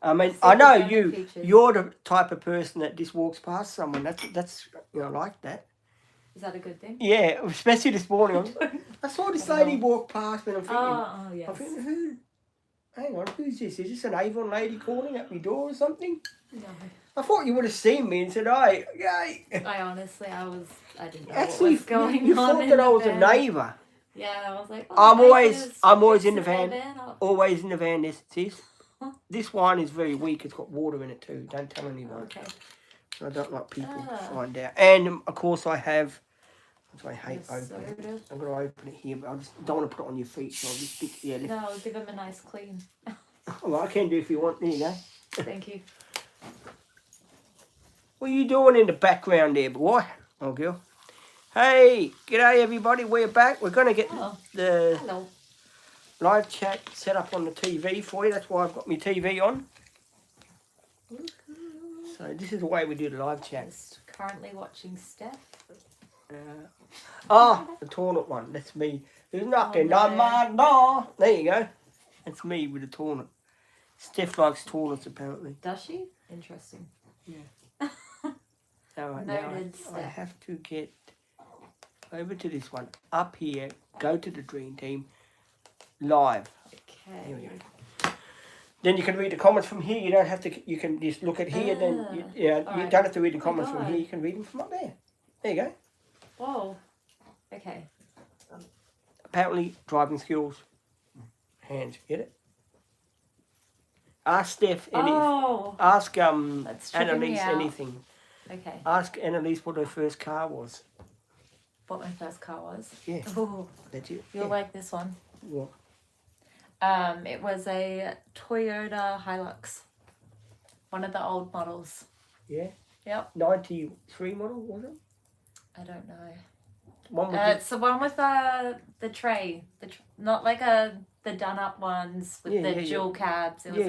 I mean, See I the know gaming features. you're the type of person that just walks past someone. That's like that. Is that a good thing? Yeah, especially this morning. I saw this lady walk past me and I'm thinking, Oh, yes. I'm thinking, hang on, who's this? Is this an Avon lady calling at my door or something? No. I thought you would have seen me and said, "Hi, yay." I didn't know Actually, what was going you on. thought that I was a neighbour. Yeah, I was like, I'm always in the van. Up. Always in the van. This wine is very weak. It's got water in it too. Don't tell anyone. Okay. I don't like people to find out. And of course, I have. I hate opening it. I'm going to open it here, but I just don't want to put it on your feet. So I'll just stick. Yeah. No, give them a nice clean. Well, I can do if you want. There you go. Thank you. What are you doing in the background there, boy? Oh, girl. Hey, g'day everybody. We're back. We're going to get the live chat set up on the TV for you. That's why I've got my TV on. So this is the way we do the live chat. Just currently watching Steph. The toilet one. That's me. Who's knocking on my door? There you go. That's me with the toilet. Steph likes toilets apparently. Does she? Interesting. Yeah. Alright, now I have to get over to this one. Up here, go to the Dream Team live. Okay. Here we go. Then you can read the comments from here. You don't have to. You can just look at here. Then you don't have to read the comments from here. You can read them from up there. There you go. Whoa. Okay. Apparently, driving skills. Hands. Get it? Ask Steph ask Annalise anything. Okay. Ask Annalise what her first car was. What my first car was? Yeah. Ooh. That's it. You'll like this one. What? It was a Toyota Hilux. One of the old models. Yeah? Yep. 93 model, was it? I don't know. One with It's the one with the tray. Not like the done up ones with the dual cabs. It was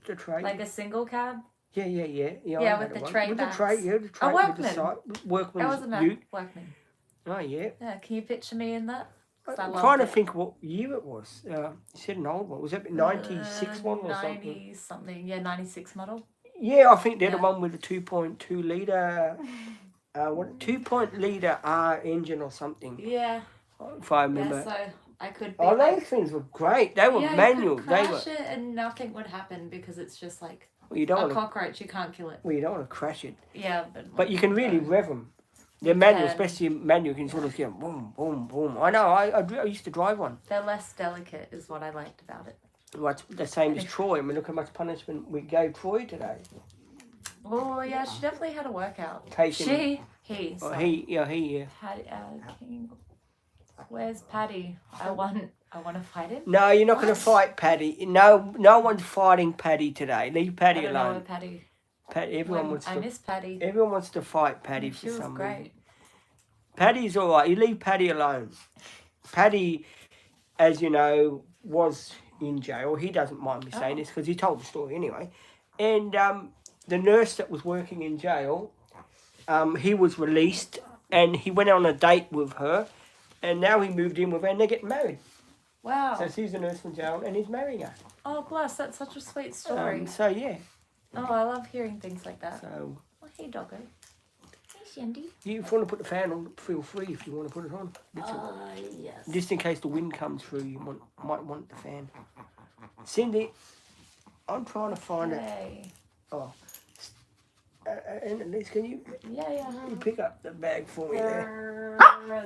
the tray. Like a single cab. Yeah, with the tray with backs. the tray, the tray a Workman. Workman's That was a Ute. Workman. Oh, yeah. Yeah, can you picture me in that? I'm trying to think what year it was. You said an old one. Was it 96 one or 90 something? Yeah, 96 model. Yeah, I think they're the one with the 2.2 litre... 2 litre R engine or something. Yeah. If I remember. Yeah, so I could be those things were great. They were manual. You could crash it and nothing would happen because it's just like cockroach. You can't kill it. Well, you don't want to crash it. Yeah, but you can really rev them. They're manual, especially manual. You can sort of get boom, boom, boom. I know. I used to drive one. They're less delicate, is what I liked about it. Well, it's the same as Troy. I mean, look how much punishment we gave Troy today. Oh yeah, she definitely had a workout. He. Paddy, King. Where's Paddy? I want to fight him. No, you're not going to fight Paddy. No one's fighting Paddy today. Leave Paddy alone. I don't know Paddy. I miss Paddy. Everyone wants to fight Paddy for some reason. Great. Paddy's all right. You leave Paddy alone. Paddy, as you know, was in jail. He doesn't mind me saying this because he told the story anyway. And the nurse that was working in jail, he was released and he went on a date with her and now he moved in with her and they're getting married. Wow. So she's a nurse from jail and he's marrying her. Oh, bless. That's such a sweet story. So, yeah. Oh, I love hearing things like that. So, hey, doggo. Hey, Shandy. If you want to put the fan on, feel free if you want to put it on. Yes. Just in case the wind comes through, you might want the fan. Cindy, I'm trying to find it. Oh. And at least, can you pick up the bag for me there?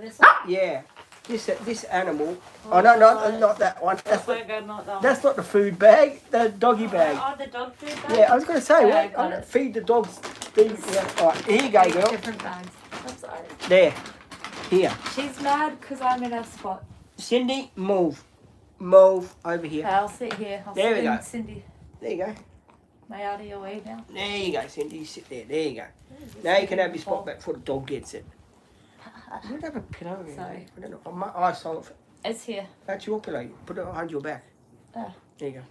This one? Yeah. This animal. Oh, no, not that one. That's not the food bag. The doggy bag. Oh, the dog food bag? Yeah, I was going to say, I'm going to feed the dogs. All right, here you go, girl. Different bags. I'm sorry. There. Here. She's mad because I'm in her spot. Cindy, move. Move over here. Okay, I'll sit here. There we go. Cindy. There you go. Am I out of your way now? There you go, Cindy. You sit there. There you go. Now you can have your spot back before the dog gets it. You don't have a pillow here. Sorry. I don't know. My eyesight. It's here. That's your pillow. Put it behind your back. Oh. There you go.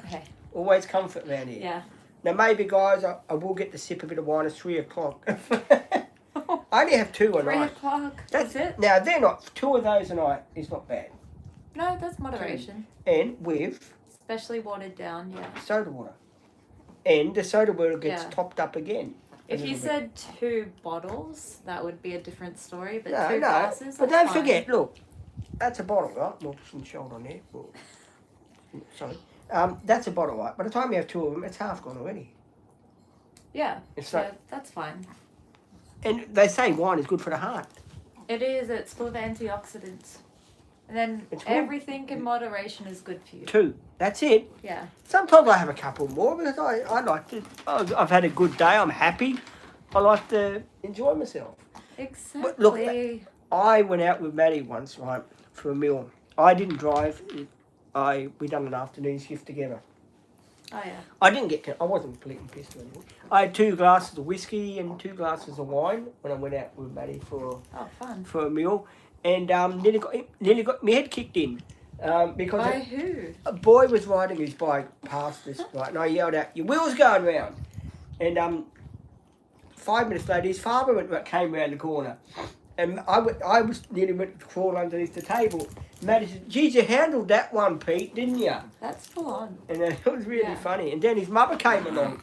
Okay. Always comfort around here. Yeah. Now maybe, guys, I will get to sip a bit of wine. It's 3 o'clock. I only have 2 a night. 3 o'clock. That's it? Now, they're not. 2 of those a night is not bad. No, that's moderation. And with... Especially watered down, yeah. Soda water. and the soda bottle gets Yeah. topped up again. If you said 2 bottles, that would be a different story. But No, 2 no. glasses, But that's don't fine. forget, look, that's a bottle, right? Well, some shot on there. Well, sorry. That's a bottle, right? By the time you have 2 of them, it's half gone already. Yeah, It's so like, that's fine. and they say wine is good for the heart. It is. It's full of antioxidants. And then It's good. everything in moderation is good for you. 2. That's it. Yeah. Sometimes I have a couple more because I like to. I've had a good day. I'm happy. I like to enjoy myself. Exactly. But look, I went out with Maddie once, right, for a meal. I didn't drive. We done an afternoon shift together. Oh yeah. I didn't get. I wasn't completely pissed or anything. I had 2 glasses of whiskey and 2 glasses of wine when I went out with Maddie for fun. a meal, and nearly got my head kicked in. Because By who? a boy was riding his bike past us, right, and I yelled out, "Your wheel's going round!" And 5 minutes later, his father came round the corner, and I was nearly went to crawl underneath the table. Maddie said, "Geez, you handled that one, Pete, didn't you?" That's full on. And it was really funny. And then his mother came along.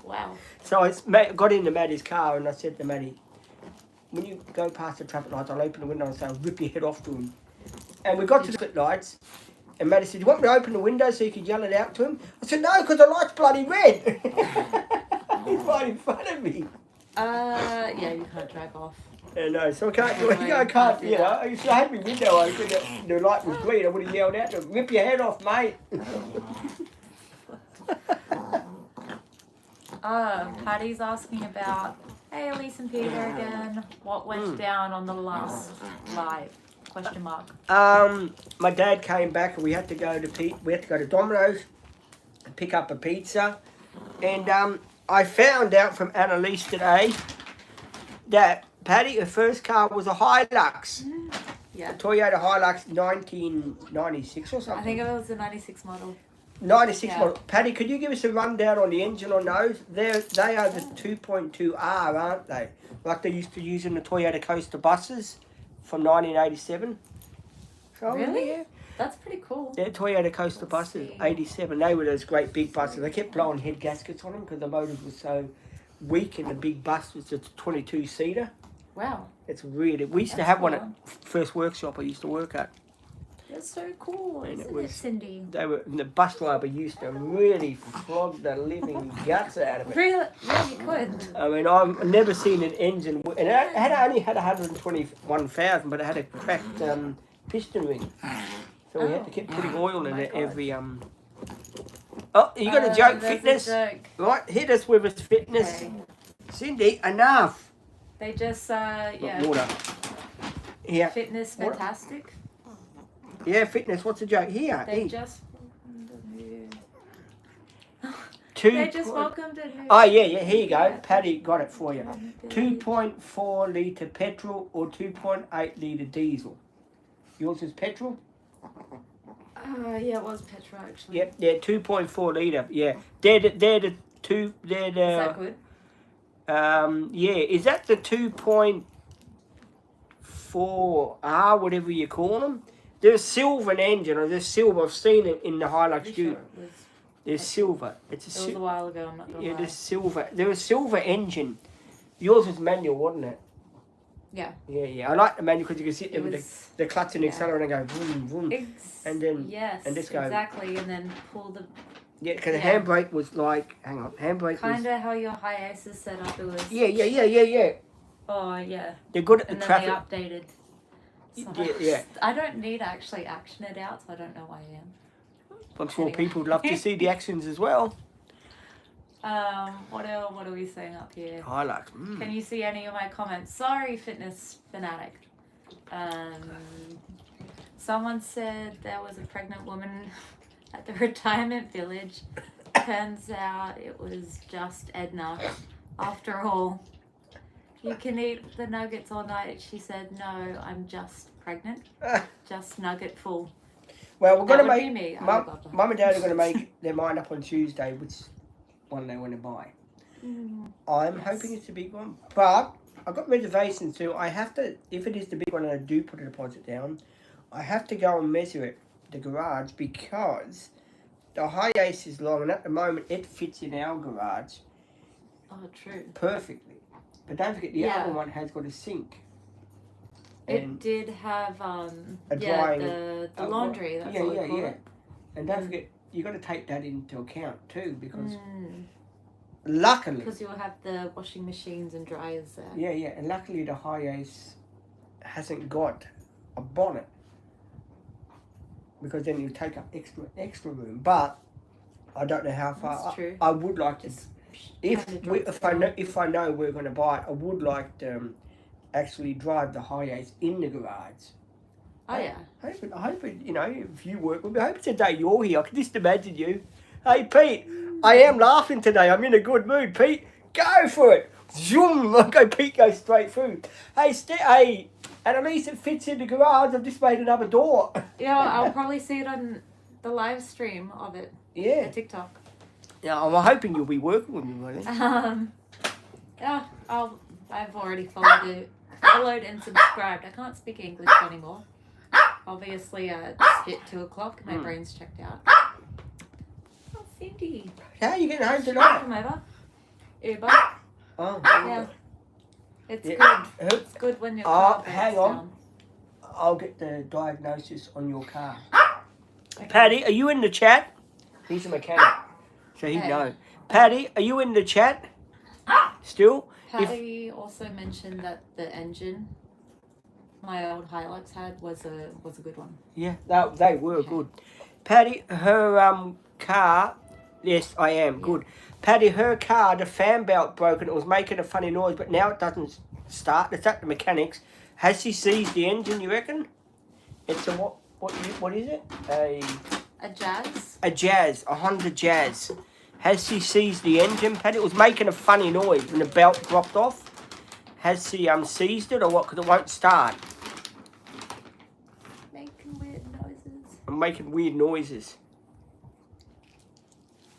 Wow. So I got into Maddie's car and I said to Maddie, "When you go past the traffic lights, I'll open the window and say, I'll rip your head off to him." And we got to the traffic lights, and Maddie said, "You want me to open the window so you could yell it out to him?" I said, "No, because the light's bloody red." He's right in front of me. Yeah, you can't drive off. Yeah, no, so I can't do it. I can't, you know. If I had my window open, the light was green, I would have yelled out to him, "Rip your head off, mate." Patty's asking about, hey, Elise and Peter again. What went down on the last live? Question mark. My dad came back and we had to go to Domino's and pick up a pizza. And I found out from Annalise today that Patty, her first car was a Hilux. Yeah. A Toyota Hilux 1996 or something. I think it was the 96 model. 96 model. Patty, could you give us a rundown on the engine on those? They are the 2.2R, aren't they? Like they used to use in the Toyota Coaster buses from 1987. So, Really? Yeah. That's pretty cool. They're Toyota Coaster buses, 87. They were those great big buses. They kept blowing head gaskets on them because the motors were so weak, and the big bus was just a 22-seater. Wow. It's really... We used to have one at first workshop I used to work at. That's so cool, And isn't it, Cindy? The bus driver used to really flog the living guts out of it. Really? Yeah, you could. I mean, I've never seen an engine... And it only had 121,000, but it had a cracked piston ring. So we had to keep putting oil in it every... Oh, you got a joke, fitness? A joke. Right, hit us with a fitness. Okay. Cindy, enough. They just, yeah. Water. Here. Fitness fantastic. Yeah, fitness. What's the joke? Here. They eat. just... Two They just welcomed a new... Oh, yeah, here you go. Patty got it for you. 2.4 litre petrol or 2.8 litre diesel. Yours is petrol? Yeah, it was petrol, actually. Yep, they're 2.4 litre. Yeah. They're the two... Is that good? Yeah. Is that the 2.4R, whatever you call them? They're a silver engine, or they're silver. I've seen it in the Hilux Sure Duke. it was. They're silver. It was a while ago, I'm not going to lie. they're silver. They're a silver engine. Yours was manual, wasn't it? Yeah. Yeah. I like the manual because you can sit there with the clutch and accelerator and go vroom, vroom. And then... Yes, and just go, exactly. And then pull the... Yeah, because the handbrake was like... Hang on. Handbrake was... Kind of how your Hiace is set up. It was... Yeah. Oh, yeah. They're good at And the then traffic. they updated. So Yeah. I don't need to actually action it out, so I don't know why I am. I'm sure people would love to see the actions as well. What are we saying up here? Hilux. Can you see any of my comments? Sorry, fitness fanatic. Someone said there was a pregnant woman at the retirement village. Turns out it was just Edna. After all, you can eat the nuggets all night. She said, no, I'm just pregnant. Just nugget full. Well, we're going to make... me. Mum and Dad are going to make their mind up on Tuesday which one they want to buy. I'm hoping it's a big one. But I've got reservations too. I have to... If it is the big one and I do put a deposit down, I have to go and measure it, the garage, because the high ace is long, and at the moment it fits in our garage. Oh, true. Perfectly. But don't forget, the Yeah. other one has got a sink. It did have a drying, the laundry. That's what we call it. And don't forget, you got to take that into account too, because luckily, because you'll have the washing machines and dryers there. Yeah, and luckily the high ace hasn't got a bonnet, because then you take up extra room. But I don't know how far. That's true. I would like to. Just If I know we're going to buy it, I would like to actually drive the high ace in the garage. Oh yeah. I hope it, you know, if you work with me, I hope today you're here. I can just imagine you. Hey Pete, I am laughing today. I'm in a good mood. Pete, go for it. Zoom. Okay, Pete goes straight through. Hey, and at least it fits in the garage. I've just made another door. Yeah, I'll probably see it on the live stream of it. Yeah. The TikTok. Yeah, I'm hoping you'll be working with me, buddy. Yeah, I've already followed and subscribed. I can't speak English anymore. Obviously, it's hit 2 o'clock. My brain's checked out. Oh, Cindy. How are you getting home tonight? Come over. Uber. Oh. Yeah. It's good. It's good when your car breaks hang on. down. I'll get the diagnosis on your car. Okay. Patty, are you in the chat? He's a mechanic, so he'd know. Patty, are you in the chat? Still? Patty also mentioned that the engine my old Hilux had was a good one. Yeah, they were good. Patty, her car. Yes, I am good. Patty, her car, the fan belt broke and it was making a funny noise, but now it doesn't start. It's at the mechanics. Has she seized the engine? You reckon? It's a what is it? A Jazz. A Jazz, a Honda Jazz. Has she seized the engine, Patty? It was making a funny noise when the belt dropped off. Has she seized it or what? Because it won't start. Making weird noises. I'm making weird noises.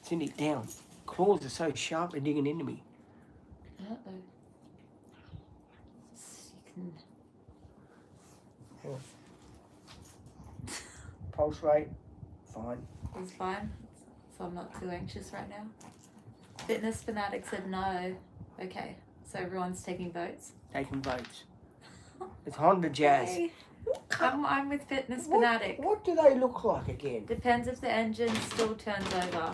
Send it down. Claws are so sharp they're digging into me. Uh-oh. You can... Pulse rate, fine. It's fine. So I'm not too anxious right now. Fitness Fanatic said no. Okay, so everyone's taking votes. Taking votes. It's Honda Jazz. Hey. I'm with Fitness Fanatic. What do they look like again? Depends if the engine still turns over.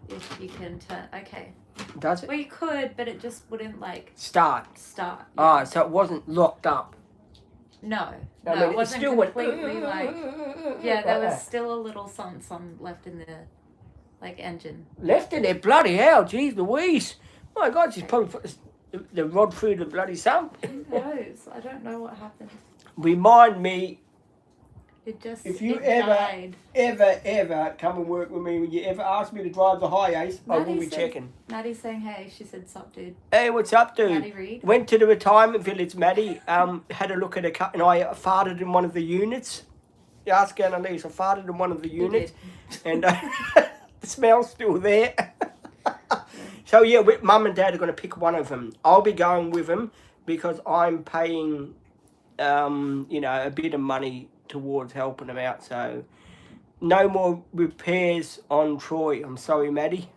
If you can turn... Okay. Does it? Well, you could, but it just wouldn't, Start. Yeah. Ah, so it wasn't locked up. No. I mean, it wasn't still completely, Yeah, there was still a little something left in the, engine. Left in there? Bloody hell, jeez Louise. My God, she's probably put the rod through the bloody sump. Who knows? I don't know what happened. Remind me, If you ever come and work with me, when you ever ask me to drive the high ace, I will be checking. Maddie's saying hey. She said, sup, dude. Hey, what's up, dude? Maddie Reed. Went to the retirement village, Maddie. Had a look at a cut, and I farted in one of the units. You ask Annalise, I farted in one of the units, and the smell's still there. So yeah, Mum and Dad are going to pick one of them. I'll be going with them because I'm paying, a bit of money towards helping them out. So no more repairs on Troy. I'm sorry, Maddie.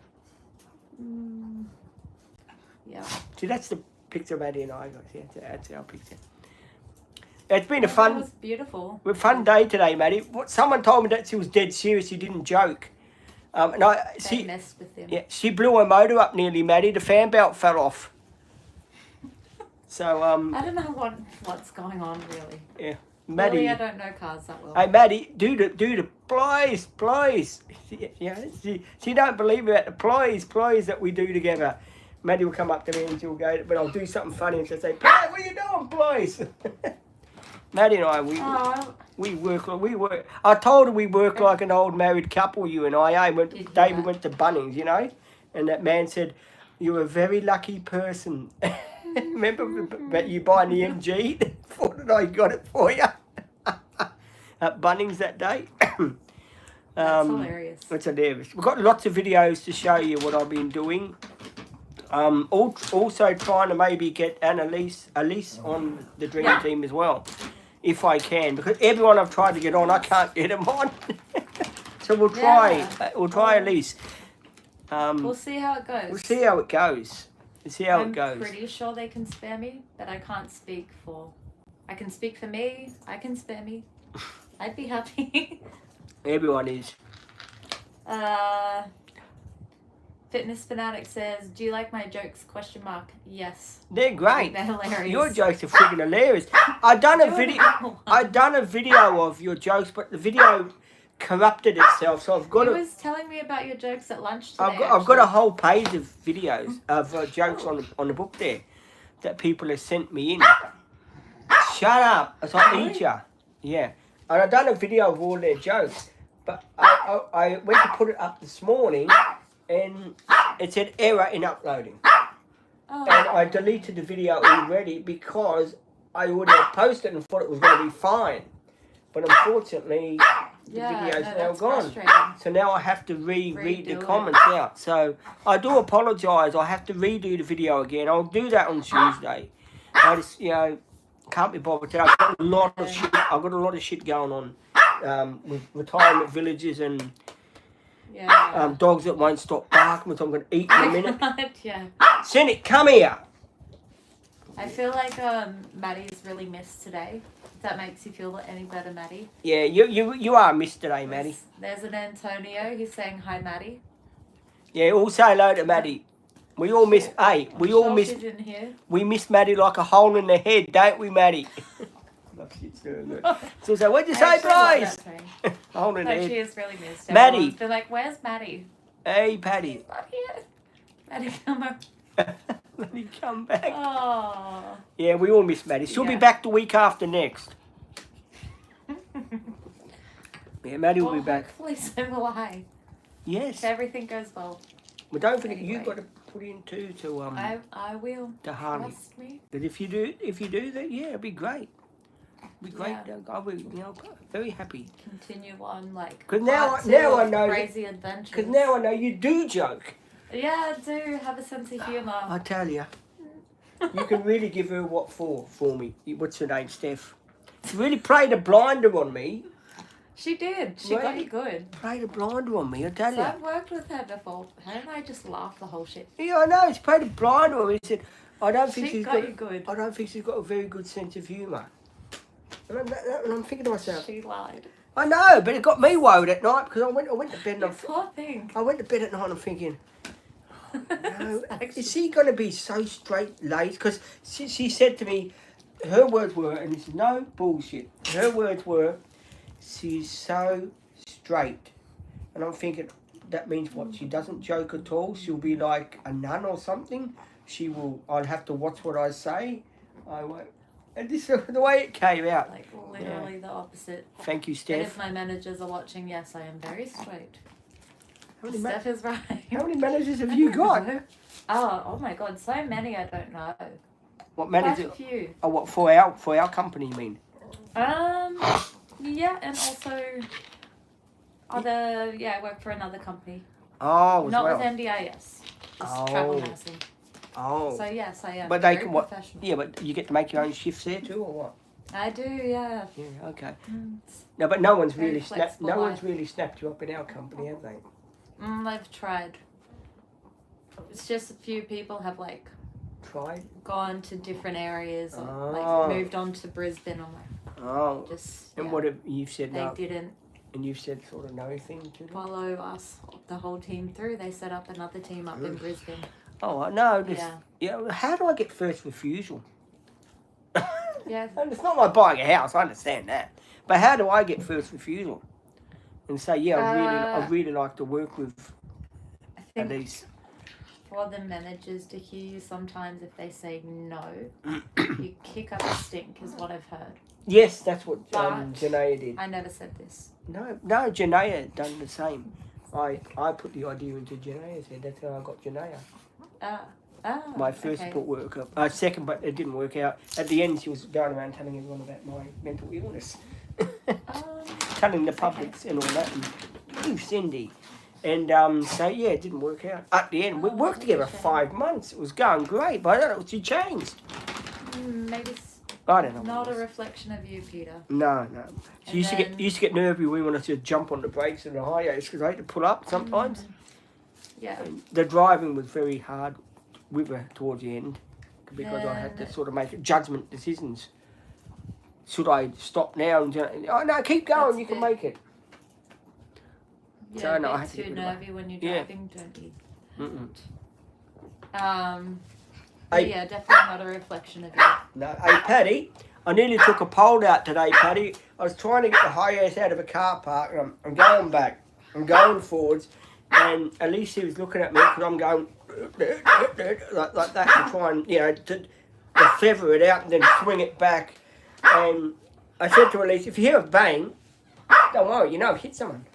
Yeah. See, that's the picture Maddie and I got. Yeah, that's our picture. It's been a fun... It was beautiful. A fun day today, Maddie. Someone told me that she was dead serious. She didn't joke. They messed with him. Yeah, she blew her motor up nearly, Maddie. The fan belt fell off. So, I don't know what's going on, really. Yeah. Maddie... Really, I don't know cars that well. Hey, Maddie, do the please. Yeah, she don't believe about the please that we do together. Maddie will come up to me and she'll go, but I'll do something funny and she'll say, "Pat, what are you doing, please?" Maddie and I, we work. I told her we work like an old married couple, you and I. We went to Bunnings, and that man said, "You're a very lucky person." Remember that you buying the MG? Thought that I got it for you at Bunnings that day. That's hilarious. It's hilarious. We've got lots of videos to show you what I've been doing. Also trying to maybe get Elise on the Dream Team as well, if I can, because everyone I've tried to get on, I can't get them on. It's So we'll try. Yeah. We'll try at least. We'll see how it goes. We'll see how it goes. We'll see how it goes. I'm pretty sure they can spare me, but I can't speak for. I can speak for me. I can spare me. I'd be happy. Everyone is. Fitness Fanatic says, "Do you like my jokes?" ? Yes. They're great. They're hilarious. Your jokes are freaking hilarious. I done a video of your jokes, but the video corrupted itself, so I've got He was telling me about your jokes at lunch today. I've got a whole page of videos of jokes on the book there that people have sent me in. Shut up! As I eat ya. Yeah, and I done a video of all their jokes, but I went to put it up this morning, and it said error in uploading, and I deleted the video already because I already had posted and thought it was going to be fine, but unfortunately. The video's now gone. So now I have to read the comments out. So I do apologise. I have to redo the video again. I'll do that on Tuesday. I just, can't be bothered. I've got a lot of shit. I've got a lot of shit going on with retirement villages and dogs that won't stop barking, which I'm going to eat in a minute. Yeah. Senate, come here. I feel like Maddie's really missed today. If that makes you feel any better, Maddie. Yeah, you are missed today, Maddie. There's an Antonio. He's saying hi, Maddie. Yeah, all say hello to Maddie. We all miss. Hey, we all miss. We miss Maddie like a hole in the head, don't we, Maddie? So what'd you say, Bryce? Hole in the head. She is really missed. Maddie. They're like, "Where's Maddie?" Hey, Paddy. She's not here. Maddie, come on. Maddie, come back. Oh. Yeah, we all miss Maddie. She'll be back the week after next. Yeah, Maddie will be back. Hopefully, so will I. Yes. If everything goes well. But don't forget, you've got to put in too to I will. To Harley. Trust me. But if you do that, yeah, it'd be great. It'd be great. Yeah. I will, very happy. Continue on like. Because now I know. Crazy adventures. Because now I know you do joke. Yeah, I do have a sense of humour. I tell you, you can really give her what for me. What's her name, Steph? She really played a blinder on me. She did. She got you good. Played a blinder on me, I tell you. I've worked with her before. Her and I just laughed the whole shit. Yeah, I know. She played a blinder on me. She said, I don't think she's got you good. I don't think she's got a very good sense of humour. And I'm thinking to myself. She lied. I know, but it got me worried at night because I went to bed and Poor thing. I went to bed at night and I'm thinking, no, is she going to be so straight laced? Because she said to me, her words were, and this is no bullshit, her words were, she's so straight. And I'm thinking, that means what? She doesn't joke at all? She'll be like a nun or something? I'll have to watch what I say? I won't. And this is the way it came out. Like literally the opposite. Thank you, And Steph. if my managers are watching, yes, I am very straight. Steph is right. How many managers have you got? Oh my God, so many I don't know. What managers? Quite a few. Oh, what for our company? You mean? Yeah, and also I work for another company. Oh, Not well. with NDIS. Just travel nursing. Oh. So yes, I am. But they very can what? professional. Yeah, but you get to make your own shifts there too, or what? I do, yeah. Yeah, okay. No, but no one's really snapped. flexible No one's life. really snapped you up in our company, have they? I've tried. It's just a few people have like Tried. gone to different areas or Oh. like moved on to Brisbane or like Oh. just. And yeah, what have you said? they No. didn't And you've said sort of no thing to them. follow us, the whole team through. They set up another team up in Brisbane. Oh no. Yeah. Yeah. How do I get first refusal? Yeah. And it's not like buying a house. I understand that. But how do I get first refusal? And say, yeah, I really like to work with I think these. for the managers to hear you sometimes if they say no, you kick up a stink is what I've heard. Yes, that's what But Janaea did. I never said this. No, Janaea done the same. I put the idea into Janaea's head. That's how I got Janaea. My first support worker. Second, but it didn't work out. At the end, she was going around telling everyone about my mental illness. Telling the public and all that. And, ooh, Cindy. And so, yeah, it didn't work out. At the end, we worked together 5 months. It was going great, but I don't know, she changed. Maybe I don't know. Not a reflection of you, Peter. No. So And used to get nervy when I to jump on the brakes and the highways because I had to pull up sometimes. Yeah. And the driving was very hard with her towards the end because I had to sort of make judgment decisions. Should I stop now? And oh no, keep going. You can make it. Yeah, So, no, I a had to bit too get rid of nervy when you're driving, don't you? Hey, yeah, definitely not a reflection of you. No, hey Paddy, I nearly took a pole out today, Paddy. I was trying to get the high ass out of a car park, and I'm going back, I'm going forwards, and Alicia was looking at me because I'm going like that to try and to feather it out and then swing it back. And I said to Alicia, if you hear a bang, don't worry, I've hit someone.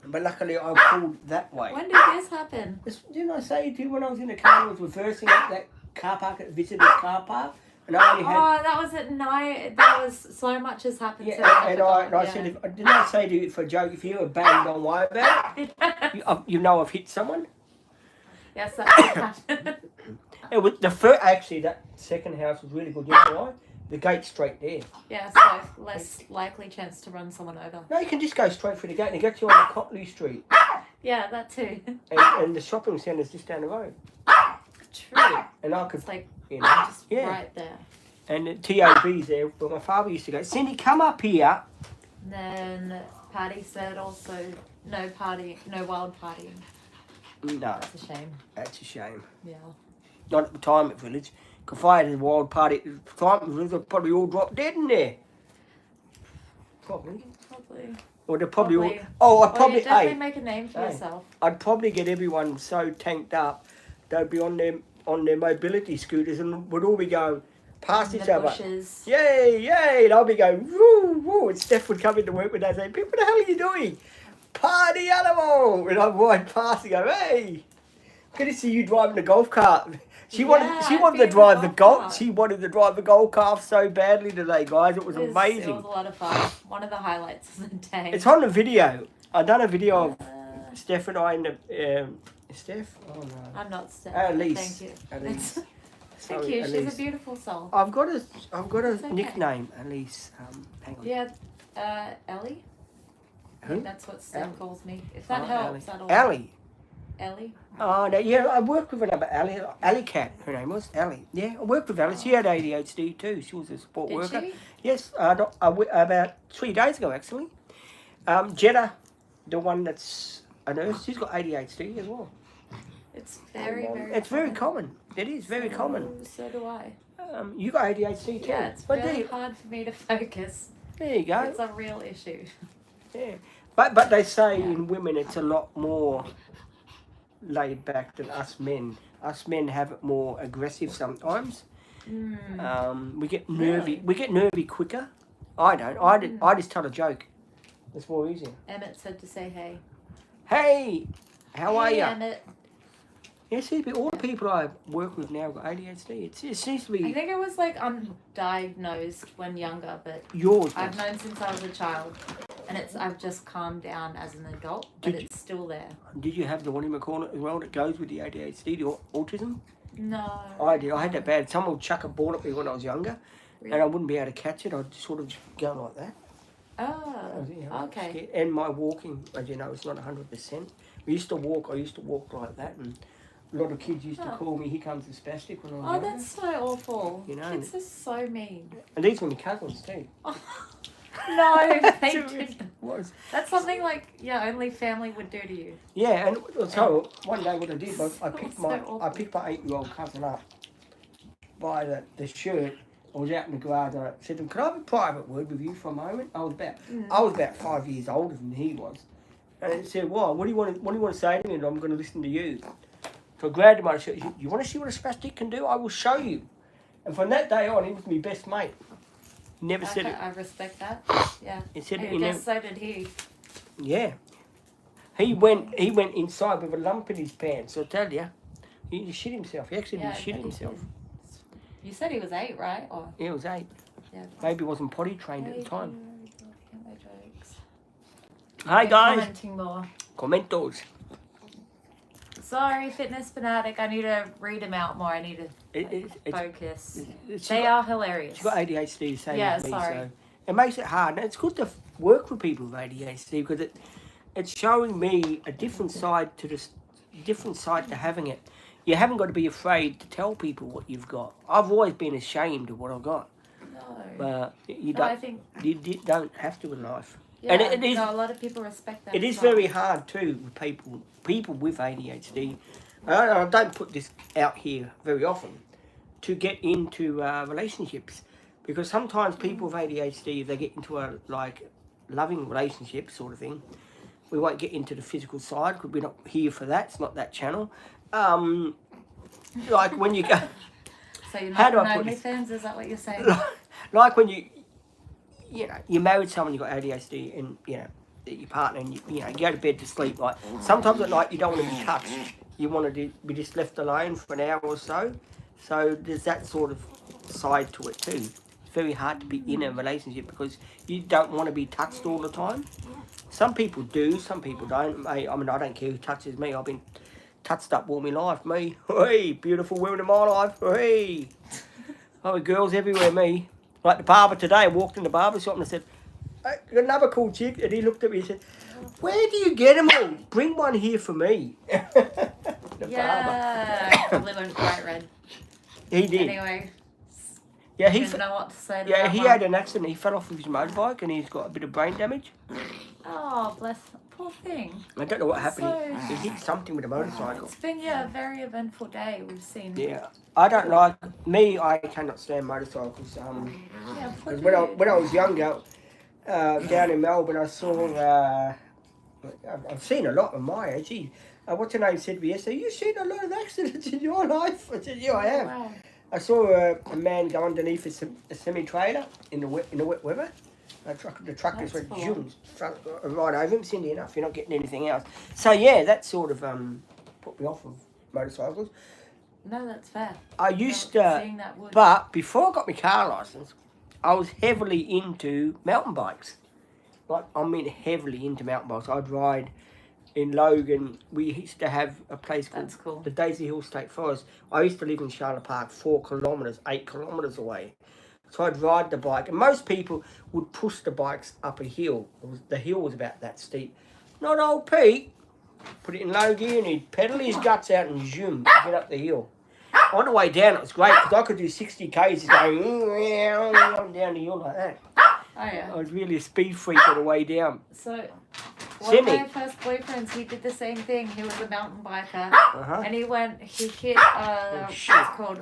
But luckily I pulled that way. When did this happen? Didn't I say to you when I was in the car, I was reversing up that car park at Visitor's Car Park? And I only had... Oh, that was at night. That was so much has happened to me. And I said, didn't I say to you for a joke, if you hear a bang, don't worry about it? You know I've hit someone? Yes, that did happen. It was actually, that second house was really good. You know why? The gate's straight there. Yeah, so less likely chance to run someone over. No, you can just go straight through the gate and it gets you on the Cotley Street. Yeah, that too. And the shopping centre's just down the road. True. And I could, It's like just right there. And the TAB's there where my father used to go, Cindy, come up here. And then Patty said also, no wild partying. No. That's a shame. That's a shame. Yeah. Not at Retirement Village. If I had a wild party at the Retirement Village, they'd probably all drop dead in there. Probably. Or they'd probably all... Oh, I'd probably... You definitely make a name for yourself. I'd probably get everyone so tanked up, they'd be on their mobility scooters and would all be going past each other. Bushes. Yay, yay! And I'll be going, woo, woo. And Steph would come into work with us and say, what the hell are you doing? Party animal! And I'd ride past and go, hey! Good to see you driving the golf cart. She wanted to drive the golf. She wanted to drive the golf cart so badly today, guys. It was amazing. It was a lot of fun. One of the highlights of the day. It's on the video. I done a video of Steph and I in the Steph. Oh no. I'm not Steph. Elise. Thank you. Elise. Thank you. She's a beautiful soul. I've got a nickname, Elise. Hang on. Yeah. Ellie. Who? That's what Steph calls me. If that helps, that'll. Ellie. Ellie. Oh no, yeah, I worked with another Ellie Cat. Her name was Ellie. Yeah, I worked with Ellie. She had ADHD too. She was a support worker. Did she? Yes, about 3 days ago actually. Jenna, the one that's a nurse, she's got ADHD as well. It's very It's very common. It is very common. So do I. You got ADHD too. Yeah, it's really hard for me to focus. There you go. It's a real issue. Yeah, but they say in women it's a lot more laid back than us men. Us men have it more aggressive sometimes. We get nervy. We get nervy quicker. I don't. I just tell a joke. It's more easier. Emmett said to say hey. Hey, how are you? Emmett. Yeah, see, all the people I work with now got ADHD. It seems to be. I think it was like undiagnosed when younger, but yours. I've known since I was a child, and I've just calmed down as an adult, but it's still there. Did you have the what do you call it as well that goes with the ADHD, the autism? No. I did. I had that bad. Someone would chuck a ball at me when I was younger, and I wouldn't be able to catch it. I'd sort of go like that. Oh, okay. And my walking, as you know, it's not 100%. I used to walk like that, and a lot of kids used to call me, here comes the spastic when I was younger. That's so awful. You know, kids are so mean. And these were my cousins too. No, they didn't. Was. That's something like only family would do to you. Yeah, and so one day what I did was I picked my 8-year-old cousin up by the shirt. I was out in the garage and I said to him, "Can I have a private word with you for a moment?" I was about 5 years older than he was, and he said, "Why? What do you want to say to me? And I'm going to listen to you." So I grabbed him and I said, "You want to see what a spastic can do? I will show you." And from that day on, he was my best mate. He never said it. I respect that. Yeah. He said I guess so did he. Yeah. He went inside with a lump in his pants. I tell you, he shit himself. He actually shit himself. You said he was 8, right? Or Yeah, he was 8. yeah. Maybe he wasn't potty trained at the time. Jokes. Hi guys. Commenting more. Commentos. Sorry, fitness fanatic. I need to read them out more. I need to focus. They are hilarious. She's got ADHD, same Yeah, as me, sorry. so it makes it hard. And it's good to work with people with ADHD because it's showing me a different side to having it. You haven't got to be afraid to tell people what you've got. I've always been ashamed of what I've got. No. But you I think you don't have to in life. yeah, And it is, no, a lot of people respect that. it is as well. very hard too with people with ADHD. I don't put this out here very often to get into relationships because sometimes people with ADHD, if they get into a loving relationship sort of thing, we won't get into the physical side because we're not here for that. It's not that channel. Like when you go. So you're How not do I on put this? OnlyFans? Is that what you're saying? Like when you married someone, you got ADHD, and your partner, and you go to bed to sleep. Like sometimes at night you don't want to be touched. You want to be just left alone for an hour or so. So there's that sort of side to it too. It's very hard to be in a relationship because you don't want to be touched all the time. Some people do, some people don't. I mean, I don't care who touches me. I've been touched up all my life. Me, hey, beautiful women in my life. Hey, oh, girls everywhere. Me, like the barber today. I walked in the barber shop and I said, hey, got another cool chick, and he looked at me and said, "Where do you get them all? Bring one here for me." The Yeah, probably went bright red. He did. Anyway, Yeah, didn't know what to say to yeah, that he one. had an accident. He fell off with his motorbike and he's got a bit of brain damage. Oh, bless, poor thing. I don't know what happened. So- He hit something with a motorcycle. It's been a very eventful day. We've seen. Yeah, I don't like me. I cannot stand motorcycles. Yeah, poor Because dude. when I was younger, down in Melbourne, I saw. I've seen a lot of my age. Gee, what's her name said to me yesterday? You've seen a lot of accidents in your life. I said, yeah, I have. Wow. I saw a man go underneath a semi-trailer in the wet weather. The truck just went That's zoom, right over him. Cindy enough, you're not getting anything else. So yeah, that sort of put me off of motorcycles. No, that's fair. I used Seeing that would. but before I got my car license, I was heavily into mountain bikes. Like I mean, heavily into mountain bikes. I'd ride in Logan. We used to have a place called That's cool. the Daisy Hill State Forest. I used to live in Charlotte Park, 4 kilometres, 8 kilometres away. So I'd ride the bike, and most people would push the bikes up a hill. The hill was about that steep. Not old Pete. Put it in low gear and he'd pedal his guts out and zoom, get up the hill. On the way down, it was great because I could do 60 k's going down the hill like that. Oh yeah. I was really a speed freak on the way down. So one of Simi. my first boyfriends, he did the same thing. He was a mountain biker, Uh-huh. and he hit what's shit. it called?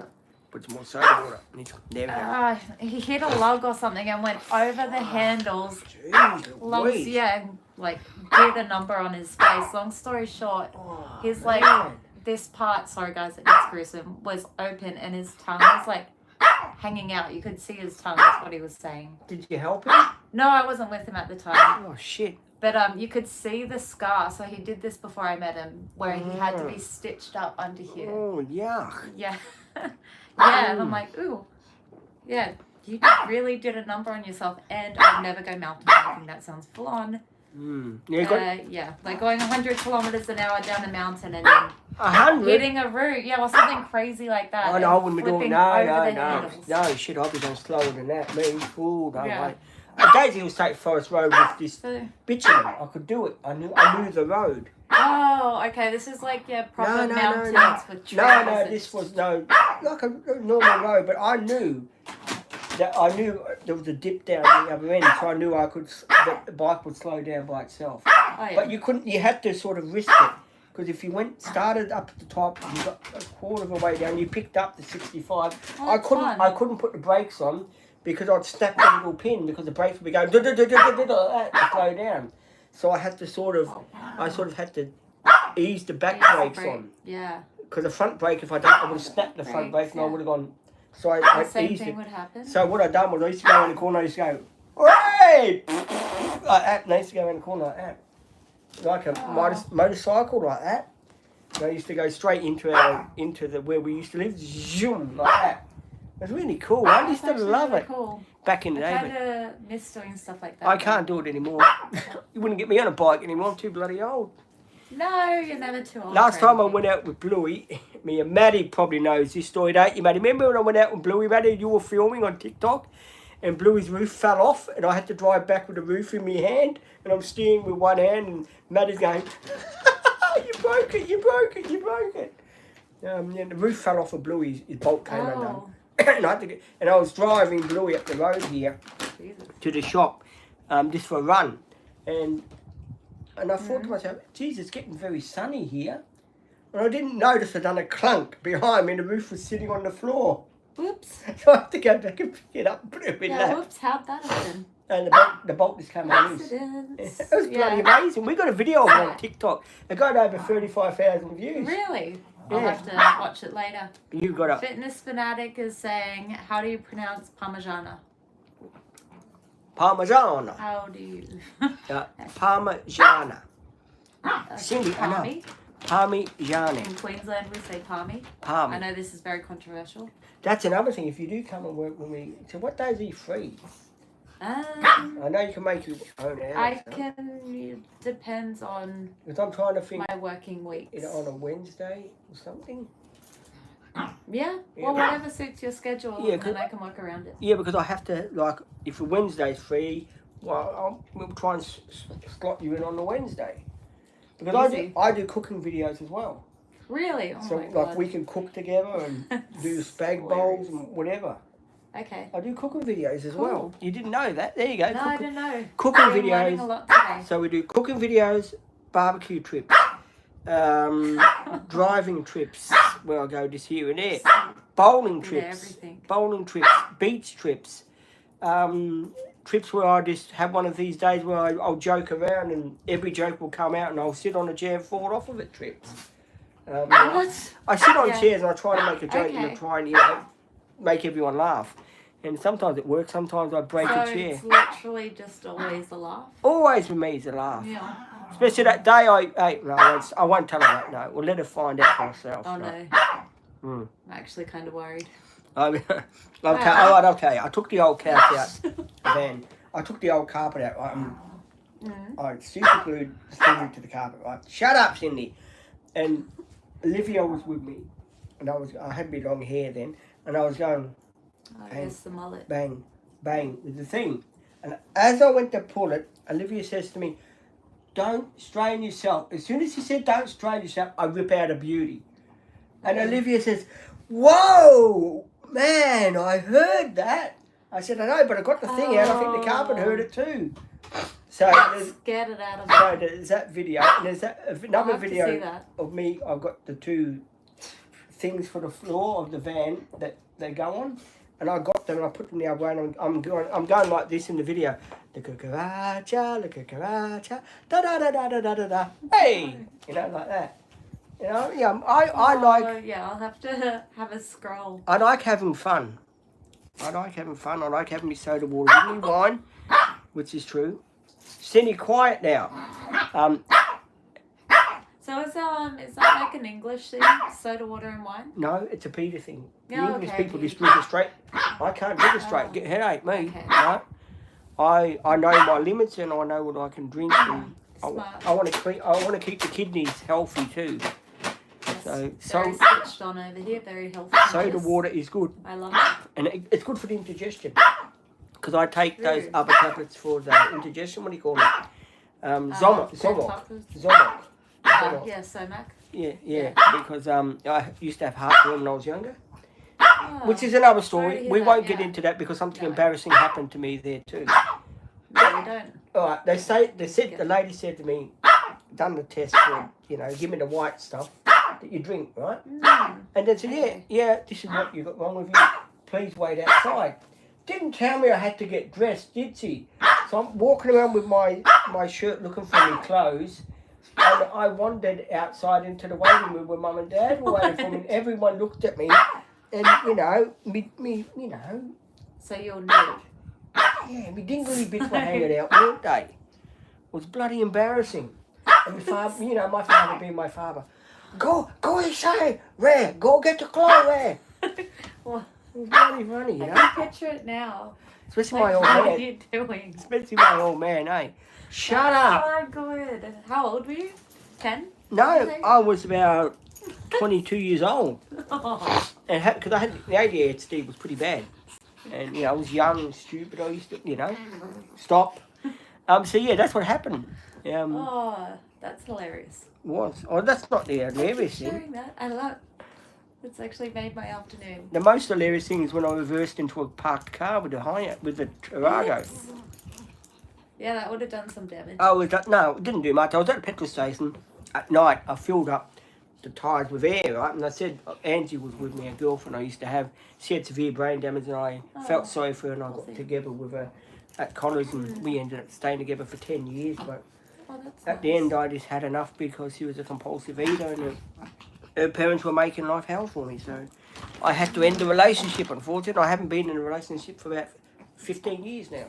Put some more soda water. There we go. He hit a lug or something and went over the handles. Jeez Long, Louise. yeah, and, like did a number on his face. Long story short, Oh, his like man. this part. Sorry guys, it gets gruesome. Was open and his tongue was like hanging out. You could see his tongue. That's what he was saying. Did you help him? No, I wasn't with him at the time. Oh, shit. But you could see the scar. So he did this before I met him, where he had to be stitched up under here. Oh, yuck. Yeah, yeah. And I'm like, ooh, yeah. You really did a number on yourself, and I'd never go mountain biking. That sounds full on. Yeah, Yeah, like going 100 kilometers an hour down a mountain and then 100? hitting a route. Yeah, or something crazy like that. Oh, and no, I wouldn't be doing flipping no, over no, the no. handles. No, shit, I'll be going slower than that. Me, ooh, no Yeah. way. Daisy Hill State Forest Road with this So, bitumen. I could do it. I knew the road. oh, okay. This is like proper No, mountains no. with trees. No, this was like a normal road, but I knew there was a dip down the other end, so I knew the bike would slow down by itself. Oh, yeah. But you had to sort of risk it, because if you started up at the top, you got a quarter of a way down, you picked up the 65. Oh, that's fun. I couldn't put the brakes on because I'd snap the little pin because the brakes would be going like that to slow down. So I had to had to ease the back brakes on. Yeah. Because the front brake, if I would have snapped the front brake and I would have gone. So I The same eased thing it. would happen. So what I done was I used to go in the corner. I used to go, hey, like that. And I used to go in the corner like that, like a motorcycle like that. And I used to go straight into the where we used to live, zoom like that. It was really cool. I used to That's actually love really it Cool. back in the I day. kind of miss doing stuff like that. But I can't do it anymore. You wouldn't get me on a bike anymore. I'm too bloody old. No, you're never too old. Last for time I anything. went out with Bluey, me and Maddie probably knows this story, don't you, Maddie? Remember when I went out with Bluey, Maddie, you were filming on TikTok, and Bluey's roof fell off, and I had to drive back with the roof in my hand, and I'm steering with one hand, and Maddie's going, you broke it, you broke it, you broke it. Yeah, the roof fell off of Bluey's, his bolt came undone. Oh, and I was driving Bluey up the road here Jesus. to the shop, just for a run, and I thought to myself, geez, it's getting very sunny here. And I didn't notice I'd done a clunk behind me and the roof was sitting on the floor. Whoops. So I had to go back and pick it up and put it in Yeah, that. whoops, how'd that happen? And the bolt just came loose. Accidents. It was bloody amazing. We got a video of it on TikTok. It got over 35,000 views. Really? I'll Yeah. have to watch it later. You got a Fitness Fanatic is saying, how do you pronounce Parmigiana? Parmigiana. How do you? Parmigiana. Cindy, I know. Palmy. Parmigiana. In Queensland, we say palmy. I Parmi. know this is very controversial. That's another thing. If you do come and work with me, so what days are you free? Um, I know you can make your own hours. I can. It depends on Because I'm trying to think, my working weeks. on a Wednesday or something. Yeah. Yeah. Well, whatever suits your schedule, Yeah, and then 'cause- I can work around it. Yeah, because I have to, like, if a Wednesday's free, well, we'll try and slot you in on the Wednesday. Because Easy. I do cooking videos as well. Really? Oh So, my like, god. we can cook together and do spag bowls and whatever. Okay. I do cooking videos as Cool. well. You didn't know that? There you go. No, I didn't know. Cooking I'm learning a videos. lot today. So we do cooking videos, barbecue trips, driving trips where I go just here and there, bowling Yeah, trips, everything. beach trips, trips where I just have one of these days where I'll joke around and every joke will come out and I'll sit on a chair and fall off of it trips. What? I sit on Yeah. chairs and I try to make a joke and I Okay. try and, make everyone laugh. And sometimes it works, sometimes I break So a chair. it's literally just always a laugh. Always with me is a laugh. Yeah. Especially that day I won't tell her that, no. We'll let her find out for herself. Oh no. Mm. I'm actually kind of worried. Alright, okay. I took the old couch out, then I took the old carpet out, right? I super glued Cindy to the carpet, right? Shut up, Cindy. And Olivia was with me, and I had my long hair then, and I was going Oh, yes, the mullet. bang, bang with the thing. And as I went to pull it, Olivia says to me, don't strain yourself. As soon as she said don't strain yourself, I rip out a beauty. And Olivia says, whoa, man, I heard that. I said, I know, but I got the thing out. I think the carpet heard it too. So Get it out of so there. there's that video, and there's another I'll have to see video that. of me. I've got the two things for the floor of the van that they go on, and I got them and I put them the other way, and I'm going like this in the video. The cucaracha, da da da da da da da da. Hey, like that. Yeah, I like. Yeah, I'll have to have a scroll. I like having fun. I like having my soda water with me wine, which is true. Cindy, quiet now. So is that like an English thing? Soda, water, and wine? No, it's a Peter thing. The Yeah, English okay. people just drink it straight. I can't drink it straight. Get headache, me. Okay. Right? I know my limits and I know what I can drink. And Smart. I want to keep the kidneys healthy too. Yes. So Very switched on over here. Very healthy. soda water is good, I love it. and it's good for the indigestion. Because I take those True. other tablets for the indigestion. What do you call it? Zomok. Yeah, Somac. Yeah. Because I used to have heartburn when I was younger. Oh, Which is another sorry to story. hear We that, won't get yeah. into that because something No. embarrassing happened to me there too. No, we don't. All right, the lady said to me, done the test for, give me the white stuff that you drink, right? And then said, yeah, this is what you got wrong with you. Please wait outside. Didn't tell me I had to get dressed, did she? So I'm walking around with my shirt looking for my clothes. And I wandered outside into the waiting room where Mum and Dad were waiting for me. And everyone looked at me. And, me. So you're nude. Yeah, my dingly bits were hanging out, weren't they? It was bloody embarrassing. And my father, my father being my father, go inside, Ray, go get the clothes, Ray. Well, It was bloody funny, I can picture it now. Especially Like, my old what are man. you doing? Especially my old man, eh? Shut up. Oh, good. How old were you? 10? No, Did they? I was about 22 years old. Oh. And because I had the ADHD was pretty bad. And, I was young and stupid. I used to, stop. So, yeah, that's what happened. Oh, that's hilarious. Was. Oh, that's not the Thank you hilarious for thing. sharing that. I love. It's actually made my afternoon. The most hilarious thing is when I reversed into a parked car with the Tarago. Yes. Yeah, that would have done some damage. No, it didn't do much. I was at a petrol station at night. I filled up the tyres with air, right? And I said, Angie was with me, a girlfriend I used to have. She had severe brain damage, and I felt sorry for her, and I got together with her at college, and we ended up staying together for 10 years. But at the end, I just had enough because she was a compulsive eater, and her parents were making life hell for me. So I had to end the relationship, unfortunately. I haven't been in a relationship for about 15 years now.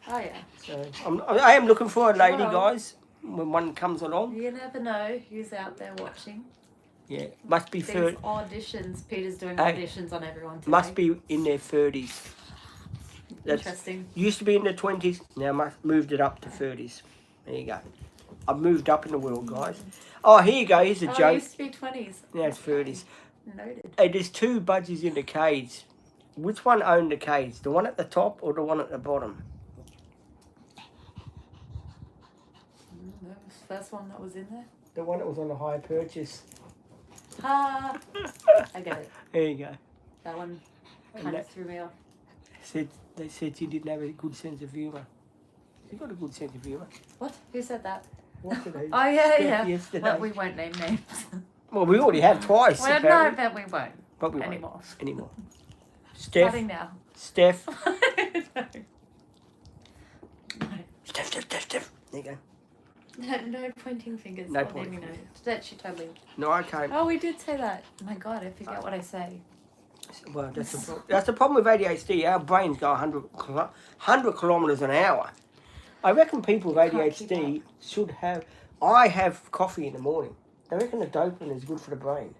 Oh, yeah. So I am looking for a lady, Well, guys, when one comes along. You never know who's out there watching. Yeah, must be These 30. auditions. Peter's doing Hey, auditions on everyone today. Must be in their 30s. That's, Interesting. used to be in their 20s, now moved it up to 30s. There you go. I've moved up in the world, guys. Oh, here you go. Here's a It joke. used to be 20s. Now it's 30s. Noted. Hey, there's two budgies in the cage. Which one owned the cage? The one at the top or the one at the bottom? That was the first one that was in there. The one that was on the hire purchase. Ah, I get it. There you go. That one And kind of that- threw me off. They said you didn't have a good sense of humour. You got a good sense of humour. What? Who said that? What did they? Oh, yeah, Steph yeah. yesterday. Well, we won't name names. Well, we already have twice. Well, no, apparently. but we won't But we won't anymore. anymore. Starting now. Steph. No. Steph. There you go. No pointing fingers. No I'll pointing let me know. fingers. That she totally. No, I can't. Oh, we did say that. My God, I forget what I say. Well, that's the problem with ADHD. Our brains go 100 kilometres an hour. I reckon people with Can't keep ADHD should have... I have coffee in the morning. I reckon the dopamine is good for the brain.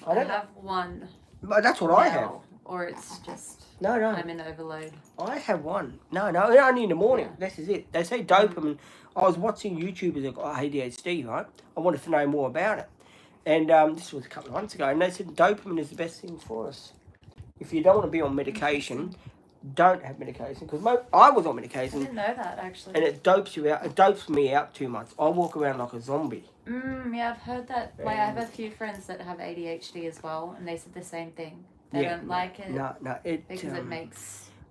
I I don't know. have one. But that's what I have. now, Or it's just No. I'm in overload. I have one. No, only in the morning. Yeah. This is it. They say dopamine. I was watching YouTubers that got ADHD, right? I wanted to know more about it. And this was a couple of months ago. And they said dopamine is the best thing for us. If you don't want to be on medication, don't have medication. Because I was on I medication. didn't know that actually. And it dopes you out. It dopes me out too much. I walk around like a zombie. Yeah, I've heard that. Like, I have a few friends that have ADHD as well, and they said the same thing. They don't like it No, because it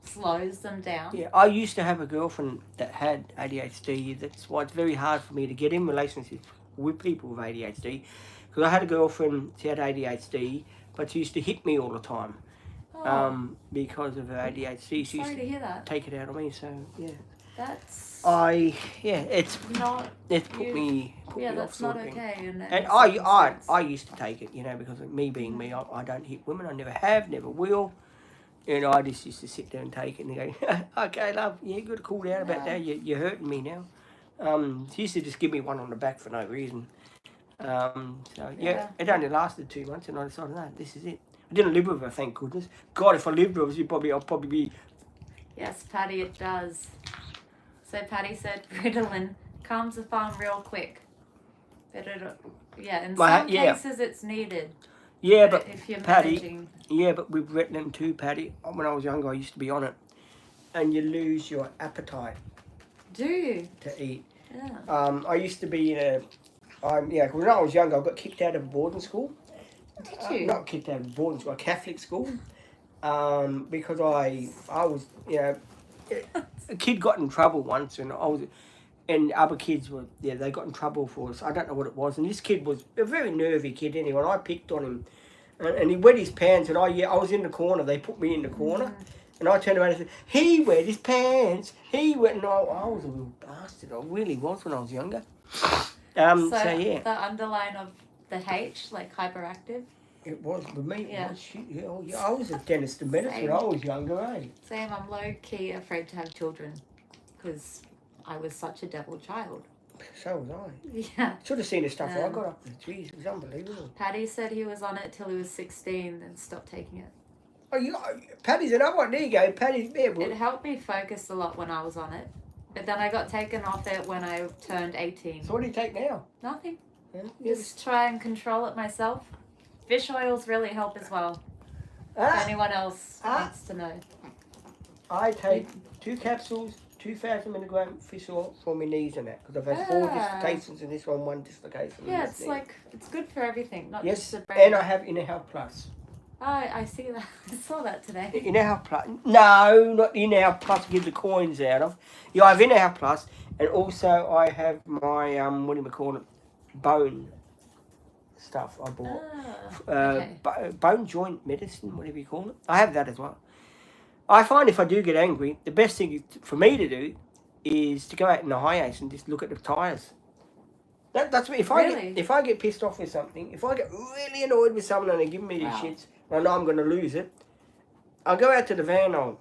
slows them down. Yeah, I used to have a girlfriend that had ADHD. That's why it's very hard for me to get in relationships with people with ADHD. Because I had a girlfriend, she had ADHD, but she used to hit me all the time. Because of her ADHD. She used Sorry to hear that. take it out on me, so yeah. That's It's not. put me Yeah, off that's sort not of thing. okay. And I used to take it, because of me being me. I don't hit women. I never have, never will. I just used to sit there and take it and go, okay, love, you got to cool down about that. You're hurting me now. She used to just give me one on the back for no reason. It only lasted 2 months, and I decided, no, this is it. I didn't live with her, thank goodness. God, if I lived with her, I'll probably be... Yes, Patty, it does. So Patty said Ritalin calms the farm real quick. But in some cases it's needed. Yeah, but if you're Patty, managing. yeah, but with Ritalin too, Patty, when I was younger, I used to be on it. And you lose your appetite Do you? to eat. Yeah. I used to be when I was younger, I got kicked out of a boarding school. Did you? Not kicked out of a boarding school, a Catholic school. Because I was, a kid got in trouble once, and other kids were, they got in trouble for us. I don't know what it was. And this kid was a very nervy kid anyway, and I picked on him. And he wet his pants, and I was in the corner. They put me in the corner. And I turned around and said, he wet his pants. He wet, and I was a real bastard. I really was when I was younger. The underline of the H, like hyperactive. It was with me. Yeah. I was a dentist and medicine when I was younger, eh? Same, I'm low-key afraid to have children because I was such a devil child. So was I. Yeah. Should have seen the stuff I got up to. Jeez, it was unbelievable. Patty said he was on it till he was 16 and stopped taking it. Oh, Patty's another one. There you go. Patty's there. It helped me focus a lot when I was on it. But then I got taken off it when I turned 18. So what do you take now? Nothing. Just try and control it myself. Fish oils really help as well. If anyone else wants to know. I take 2 capsules, 2,000 milligram fish oil for my knees and that, because I've had 4 dislocations and this one dislocation. Yeah, it's like, it's good for everything, not just the brain. And I have Inner Health Plus. I see that. I saw that today. Inner Health Plus. No, not Inner Health Plus to give the coins out of. Yeah, I have Inner Health Plus, and also I have my, what do you call it, bone stuff I bought. Bone joint medicine, whatever you call it. I have that as well. I find if I do get angry, the best thing for me to do is to go out in the high ace and just look at the tyres. That's me. If I get pissed off with something, if I get really annoyed with someone and they're giving me these shits, and I know I'm going to lose it, I'll go out to the van, I'll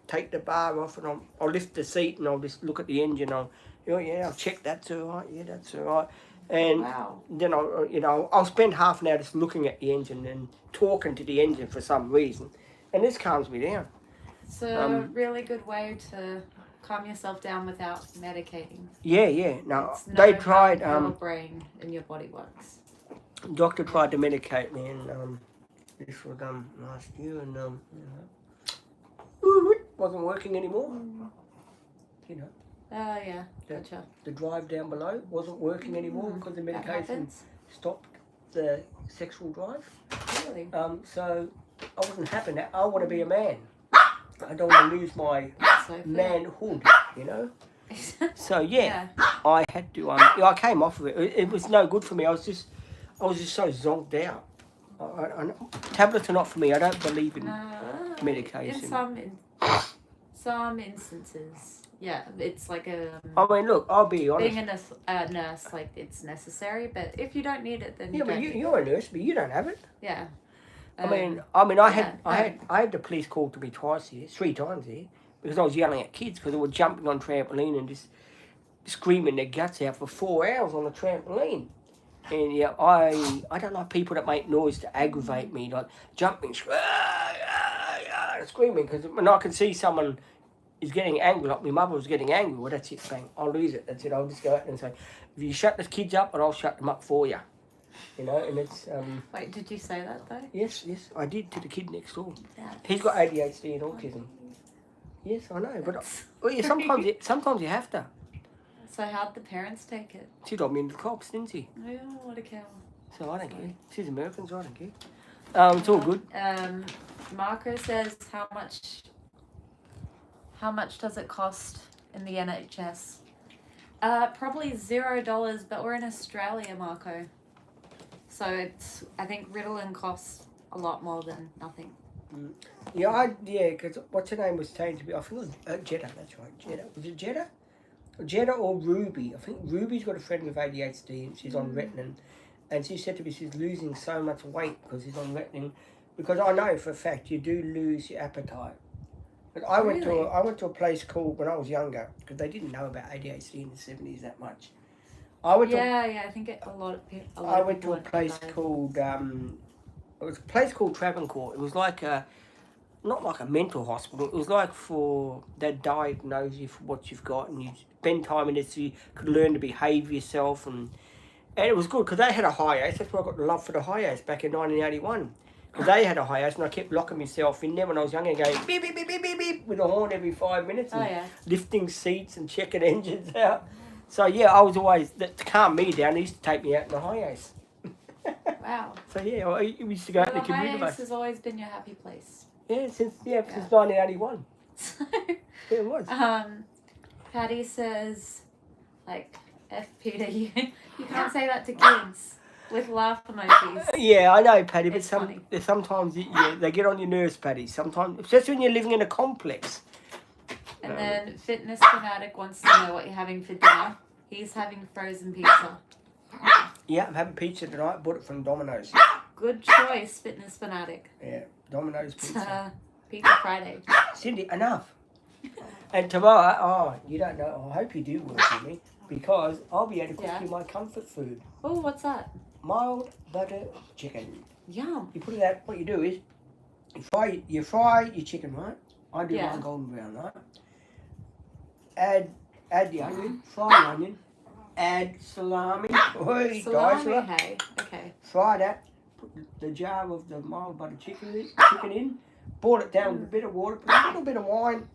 take the bar off, and I'll lift the seat, and I'll just look at the engine. I'll check that's all right. Yeah, that's all right. And then I'll spend half an hour just looking at the engine and talking to the engine for some reason, and this calms me down. It's a really good way to calm yourself down without medicating. Yeah. No, they tried. Your brain and your body works. Doctor tried to medicate me, and this was last year, and wasn't working anymore. You know. Oh yeah. Gotcha. The drive down below wasn't working anymore because the medication stopped the sexual drive. Really? So I wasn't happy now. I want to be a man. I don't want to lose my manhood, you know. So I had to. I came off of it. It was no good for me. I was just so zonked out. Tablets are not for me. I don't believe in medication. In some instances, it's like a. I mean, look, I'll be honest. Being a nurse, like it's necessary, but if you don't need it, then you don't. You're a nurse, but you don't have it. Yeah. I had the police called to me 3 times here, because I was yelling at kids because they were jumping on trampoline and just screaming their guts out for 4 hours on the trampoline. And I don't like people that make noise to aggravate me, like jumping, screaming, because when I can see someone is getting angry, like my mother was getting angry, well, that's it, bang, I'll lose it. That's it. I'll just go out and say, if you shut the kids up, and I'll shut them up for you. You know, and it's... Wait, did you say that, though? Yes, I did, to the kid next door. He's got ADHD and autism. Yes, I know, but sometimes you have to. So how'd the parents take it? She got me into the cops, didn't she? Oh, what a cow. So I don't care. She's American, so I don't care. It's all good. Marco says, how much does it cost in the NHS? Probably $0, but we're in Australia, Marco. So I think Ritalin costs a lot more than nothing. Because what's her name was saying to me, I think it was Jetta, that's right, Jetta. Was it Jetta? Jetta or Ruby? I think Ruby's got a friend with ADHD and she's on Ritalin. And she said to me she's losing so much weight because she's on Ritalin. Because I know for a fact you do lose your appetite. But I went to a place called, when I was younger, because they didn't know about ADHD in the 70s that much. I went to a place called it was a place called Travancore. It was like not like a mental hospital. It was like they diagnose you for what you've got, and you spend time in it so you could learn to behave yourself, and it was good because they had a high ace. That's why I got the love for the high ace back in 1981. Because they had a high ace, and I kept locking myself in there when I was younger, going beep beep beep beep beep beep with a horn every 5 minutes, and lifting seats and checking engines out. So I was always, to calm me down, he used to take me out in the high ace. Wow. So we used to go out in the community. The high ace has always been your happy place. Yeah, since 1981. Yeah, it was. Patty says, like, F Peter, you can't say that to kids with laugh emojis. Yeah, I know, Patty, but sometimes they get on your nerves, Patty. Sometimes, especially when you're living in a complex. And then Fitness Fanatic wants to know what you're having for dinner. He's having frozen pizza. Yeah, I'm having pizza tonight. Bought it from Domino's. Good choice, Fitness Fanatic. Yeah, Domino's pizza. Pizza Friday. Cindy, enough. And tomorrow, you don't know. I hope you do work with me because I'll be able to cook you my comfort food. Oh, what's that? Mild butter chicken. Yum. You put it out. What you do is you fry your chicken, right? I do mine golden brown, right? Add the onion, fry the onion, add salami. Oi, Salami, dice, hey. Okay. fry that. Put the jar of the mild butter chicken in. Boil it down with a bit of water. Put a little bit of wine.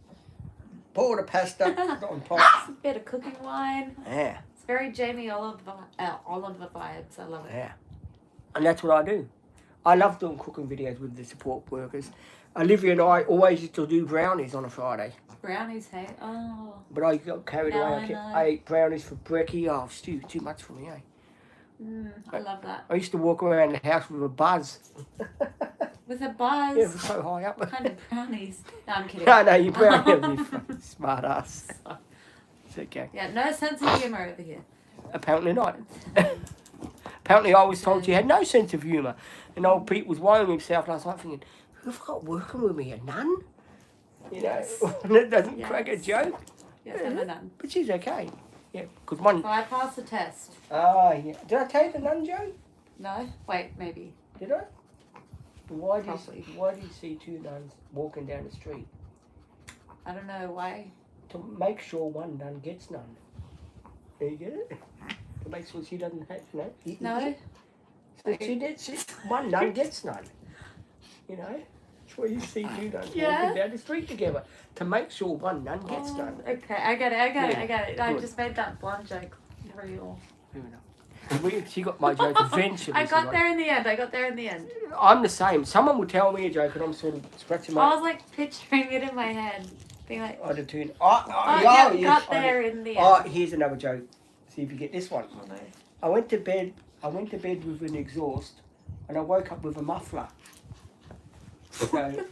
Pour the pasta. Put it on top. It's a bit of cooking wine. Yeah. It's very Jamie Oliver vibes. I love it. Yeah. And that's what I do. I love doing cooking videos with the support workers. Olivia and I always used to do brownies on a Friday. Brownies, hey? Oh. But I got carried Now away. I know. I ate brownies for brekkie. Oh, Stu, too much for me, eh? I love that. I used to walk around the house with a buzz. With a buzz. Yeah, it was so high up. What kind of brownies? No, I'm kidding. No, you brownie, you fucking smart ass. It's okay. Yeah, no sense of humour over here. Apparently not. Apparently I was told she had no sense of humour. And old Pete was worrying himself last night thinking, who have I got working with me, a nun? You know, that doesn't crack a joke. Yes, I'm a nun. But she's okay. Yeah, because one... So I passed the test. Ah, yeah. Did I tell you the nun joke? No? Wait, maybe. Did I? Why Probably. do you see two nuns walking down the street? I don't know why. To make sure one nun gets none. Do you get it? To make sure she doesn't have, No? So one nun gets none. You know? That's why you see two nuns walking down the street together. To make sure one nun gets none. Okay, I get it. I Good. just made that blonde joke real. Fair enough. She got my joke eventually. I got there in the end. I'm the same. Someone will tell me a joke and I'm sort of scratching my... I was like picturing it in my head. Being like, I did too. got there in the end. Oh, here's another joke. See if you get this one. Oh, no. I went to bed with an exhaust and I woke up with a muffler. So,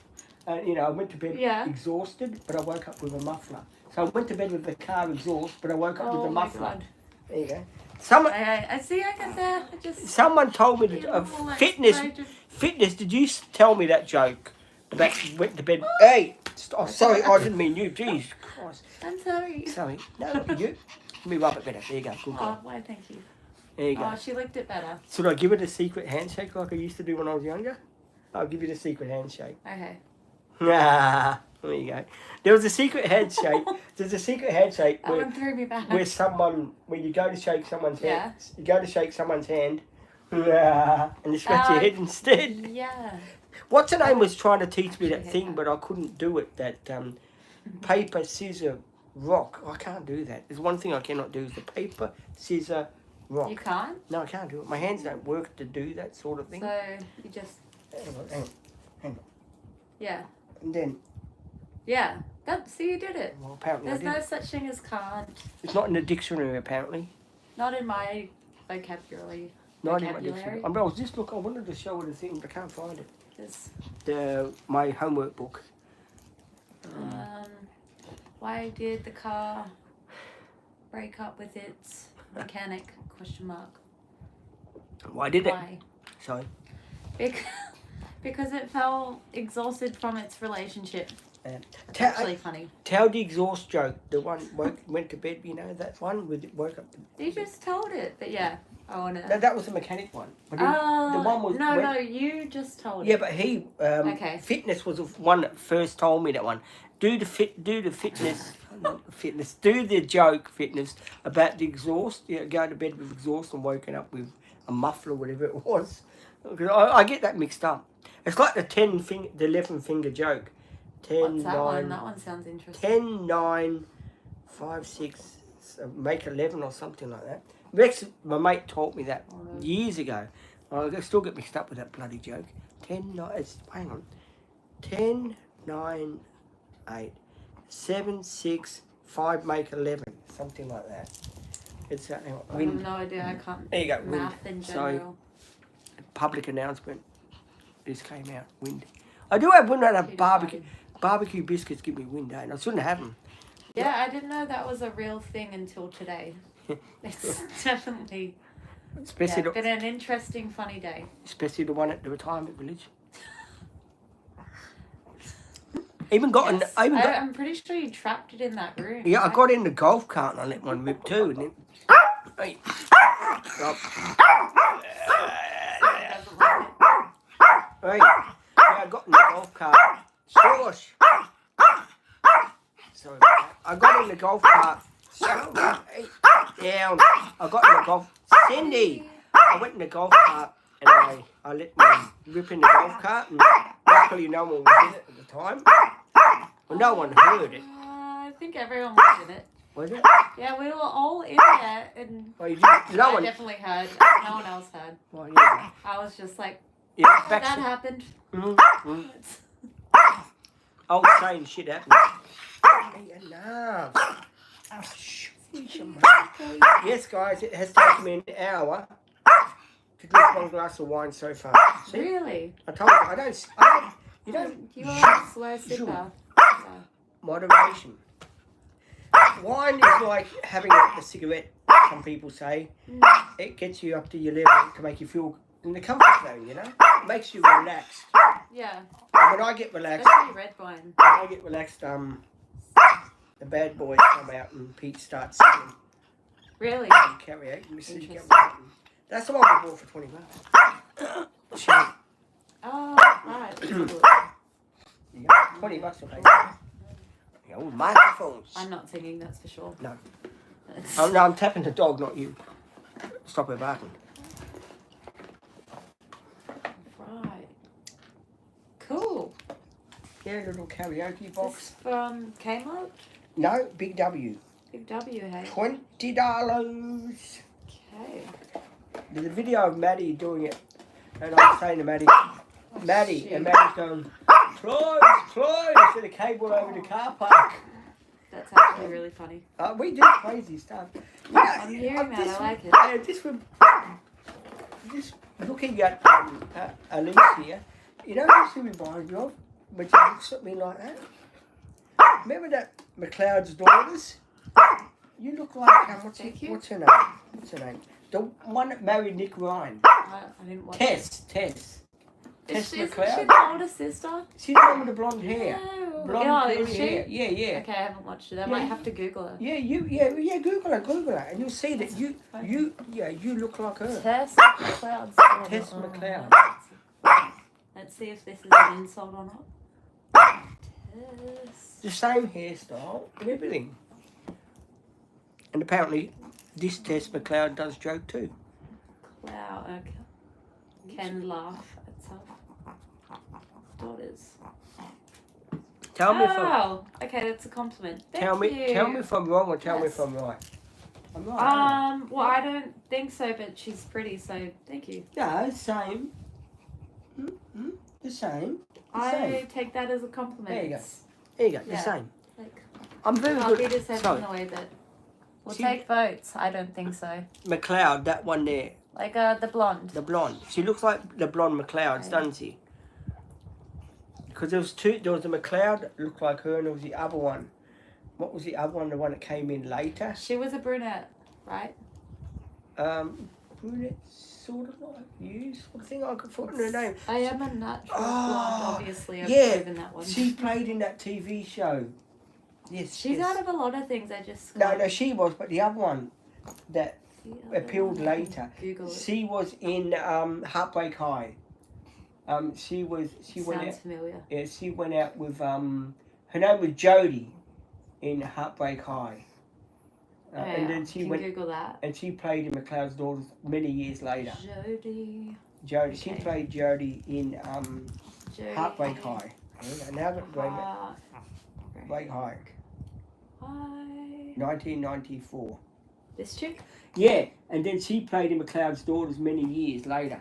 I went to bed exhausted, but I woke up with a muffler. So I went to bed with the car exhaust, but I woke up with a muffler. God. There you go. Someone, I see, I get there. someone told me that fitness. Did you tell me that joke about went to bed? Hey, sorry, I didn't mean you. Jeez, Christ. I'm sorry. Sorry. No, you. Let me rub it better. There you go. Good girl. Oh, why, thank you. There you go. Oh, she licked it better. Should I give it a secret handshake like I used to do when I was younger? I'll give you the secret handshake. Okay. Nah, there you go. There was a secret handshake. There's a secret handshake That one threw me back. when you go to shake someone's hand, Yeah. you go to shake someone's hand, and you scratch your head instead. Yeah. What's her name was trying to teach me that thing, but I couldn't do it. That paper, scissor, rock. I can't do that. There's one thing I cannot do is the paper, scissor, rock. You can't? No, I can't do it. My hands don't work to do that sort of thing. So, you just... Hang on. Yeah. And then, Yeah. See, you did it. well, apparently There's I did. no such thing as can't. It's not in the dictionary, apparently. Not in my vocabulary. Not in my dictionary. I was just I wanted to show her the thing, but I can't find it. There's, My homework book. why did the car break up with its mechanic? Question mark. Why did it? Why? Sorry. Because it felt exhausted from its relationship. It's Tell, actually funny. tell the exhaust joke. The one went to bed. You know that one with it woke up. You just told it, but yeah, I want to. No, that was the mechanic one. But the one was no, you just told it. Yeah, but he fitness was the one that first told me that one. Do the fitness, not fitness. Do the joke fitness about the exhaust. Yeah, go to bed with exhaust and woken up with a muffler, whatever it was. I get that mixed up. It's like the 11 finger joke. 10, What's that 9, one? That one sounds interesting. 10, 9, 5, 6, make 11 or something like that. Rex, my mate taught me that years ago. I still get mixed up with that bloody joke. 10, 9, hang on. 10, 9, 8, 7, 6, 5, make 11. Something like that. It's hang on, I wind. have no idea. I can't. There you go, Math wind. in general. So, public announcement. This came out, wind. I do have wind on a barbecue. Barbecue biscuits give me wind, and I shouldn't have them. Yeah, I didn't know that was a real thing until today. It's definitely been an interesting, funny day. Especially the one at the retirement village. I'm pretty sure you trapped it in that room. Yeah, right? I got in the golf cart and I let one rip too. And then, hey. Hey, yeah, I got in the golf cart. Shush. Sorry about that. I got in the golf cart So, down. I got in the golf. Cindy! I went in the golf cart and I let me rip in the golf cart, and luckily no one was in it at the time. Well, no one heard it. I think everyone was in it. Was it? Yeah, we were all in there, and Well, you didn't, no I one. definitely heard. No one else heard. Well, yeah. I was just like, Yeah, that happened. Mm-hmm. I was saying shit happened. Enough. Yes, guys, it has taken me an hour to drink one glass of wine so far. See? Really? I told you, I don't, you don't. You are a slow sipper. So. Moderation. Wine is like having a cigarette, some people say. It gets you up to your level to make you feel in the comfort zone, you know? It makes you relaxed. Yeah. And when I get relaxed, Especially red wine. when I get relaxed, the bad boys come out and Pete starts singing. Really? Karaoke. Interesting. That's the one we bought for $20. Shame. Oh, right. You got $20 to pay. The old microphones. I'm not singing, that's for sure. No. Oh, no, I'm tapping the dog, not you. Stop her barking. Right. Cool. Yeah, little karaoke This box. from Kmart? No, Big W. Big W, hey? $20. Okay. There's a video of Maddie doing it. And I'm saying to Maddie, and Maddie's going, close, to the cable over the car park. That's actually really funny. We do crazy stuff. Yeah, I'm hearing that, I like it. Just looking at Elise here, you know who she reminds me of? When she looks at me like that? Remember that McLeod's daughters? You look like, what's her name? What's her name? The one that married Nick Ryan. I didn't watch Tess. Tess Tess Isn't McLeod. she the older sister? She's the one with the blonde hair. No. Blonde is curly she? hair. Yeah. Okay, I haven't watched it. I Yeah, might have to Google her. Yeah, Google her, and you'll see that you look like her. Tess McLeod. Tess McLeod. Let's see if this is an insult or not. Tess. The same hairstyle and everything. And apparently, this Tess McLeod does joke too. Wow, okay. Can laugh at self. Daughters. Tell me if I'm, Oh, okay, that's a compliment. tell me if I'm wrong or tell me if I'm right. I'm right. Well, I don't think so, but she's pretty, so thank you. No, same. The same. I take that as a compliment. There you go. There you go. The Yeah. same. Like, I'm very I'll good. be just in Sorry, the way that we'll She- take votes. I don't think so. McLeod, that one there, Like the blonde. the blonde. She looks like the blonde McLeods, doesn't she? Because there was two. There was the McLeod that looked like her, and there was the other one. What was the other one? The one that came in later. She was a brunette, right? Brunette, sort of like you, sort of thing. I could put in her name. I am a natural blonde, obviously. I've yeah, proven that one. she played in that TV show. Yes, She's yes. out of a lot of things. I just No, she was, but the other one that The other appealed one. later. Google it. She was in Heartbreak High. She went Sounds out. familiar. Yeah, she went out with her name was Jodie in Heartbreak High. And then she can went Google that. and she played in McLeod's Daughters many years later. Jodie. Jodie, she Okay. played Jodie in Jodie. Heartbreak High. Now I've got Heartbreak High, Hi. 1994. This chick? Yeah, and then she played in McLeod's Daughters many years later.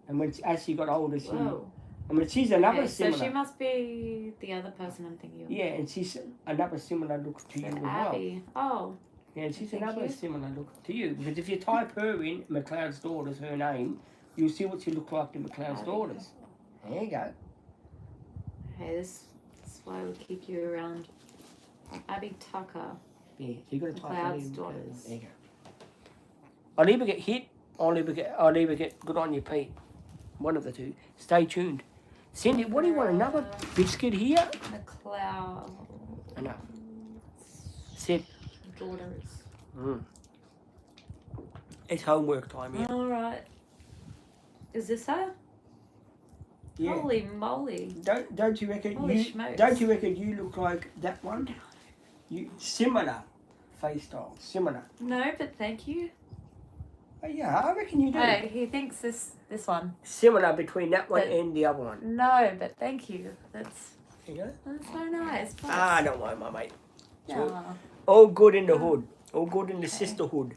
And as she got older, she's another Okay, so similar. she must be the other person I'm thinking of. Yeah, and she's another similar look to you as well. Abby. Oh. Yeah, and she's Thank another you. similar look to you. Because if you type her in, McLeod's Daughters, her name, you'll see what she looked like in McLeod's Abby. Daughters. There you go. Hey, this is why we keep you around. Abby Tucker. Yeah, so you got to type her McLeod's in. Daughters. There you go. I'll either get hit, I'll either get good on you, Pete. One of the two. Stay tuned. Cindy, what do you want? Another biscuit here? McLeod. Enough. Sit. Daughters. It's homework time, yeah. Alright. Is this her? Yeah. Holy moly. Don't you reckon Holy smokes. don't you reckon you look like that one? You similar face style. Similar. No, but thank you. Yeah, I reckon you do. Oh, he thinks this one. Similar between that one But- and the other one. No, but thank you. That's There you go. so nice. Don't worry, my mate. Yeah. All good in the hood. All good in the sisterhood.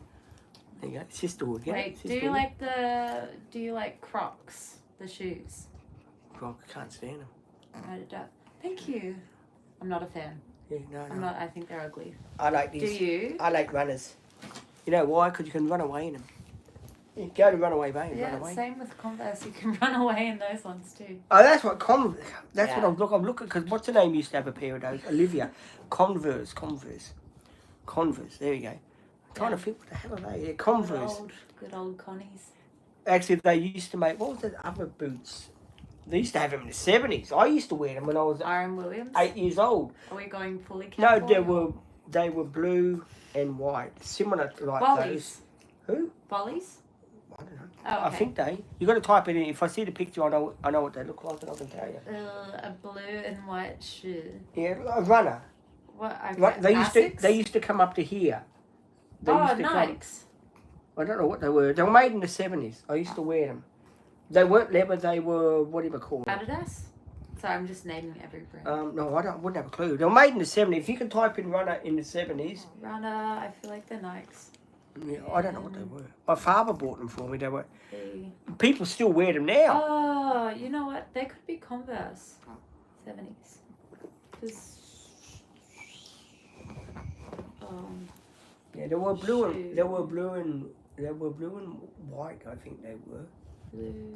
There you go. Sisterhood. Yeah. Wait, sisterhood. do you like Crocs, the shoes? Well, I can't stand them. Write it down. Thank you. I'm not a fan. Yeah, no. I'm not. I think they're ugly. I like Do these. you? I like runners. You know why? Because you can run away in them. You go to Runaway Bay and run Yeah, away. same with Converse. You can run away in those ones too. Oh, that's what That's Yeah. what I'm looking. Because what's her name used to have a pair of those? Olivia. Converse. There you go. I'm trying to think what the hell are they? Yeah, Converse. Good old Connies. Actually, they used to make, what was the other boots? They used to have them in the 70s. I used to wear them when I was Iron Williams. 8 years old. Are we going fully No, cowboy? they were blue and white, similar to like Bollies. those. Who? Bollies? I don't know. Oh, okay. I think you got to type it in. If I see the picture, I know what they look like, and I can tell you. A blue and white shoe. Yeah, a runner. What? Right, they used to come up to here. They used to Nikes. I don't know what they were. They were made in the 70s. I used to wear them. They weren't leather. They were what do you call them? Adidas. Sorry, I'm just naming every brand. No, I wouldn't have a clue. They were made in the 70s. If you can type in runner in the 70s. Runner. I feel like they're Nikes. Yeah, I don't know what they were. My father bought them for me. They were. The... People still wear them now. Oh, you know what? They could be Converse. 70s. Yeah, they were blue and they were blue and white. I think they were. Blue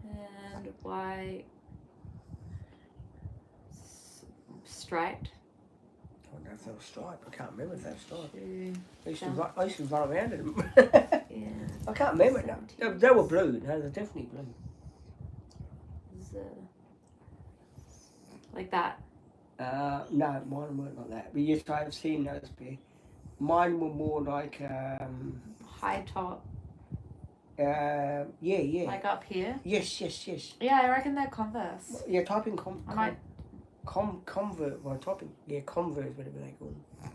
and white striped. I don't know if they were striped. I can't remember if they were striped. Shoe. I used to run around in them. Yeah. I can't remember now. They were blue. No, they're definitely blue. Like that. No, mine weren't like that. But yes, I've seen those pair. Mine were more like High top. yeah. Like up here. Yes. Yeah, I reckon they're Converse. Yeah, type in Converse, Converse, whatever they call them.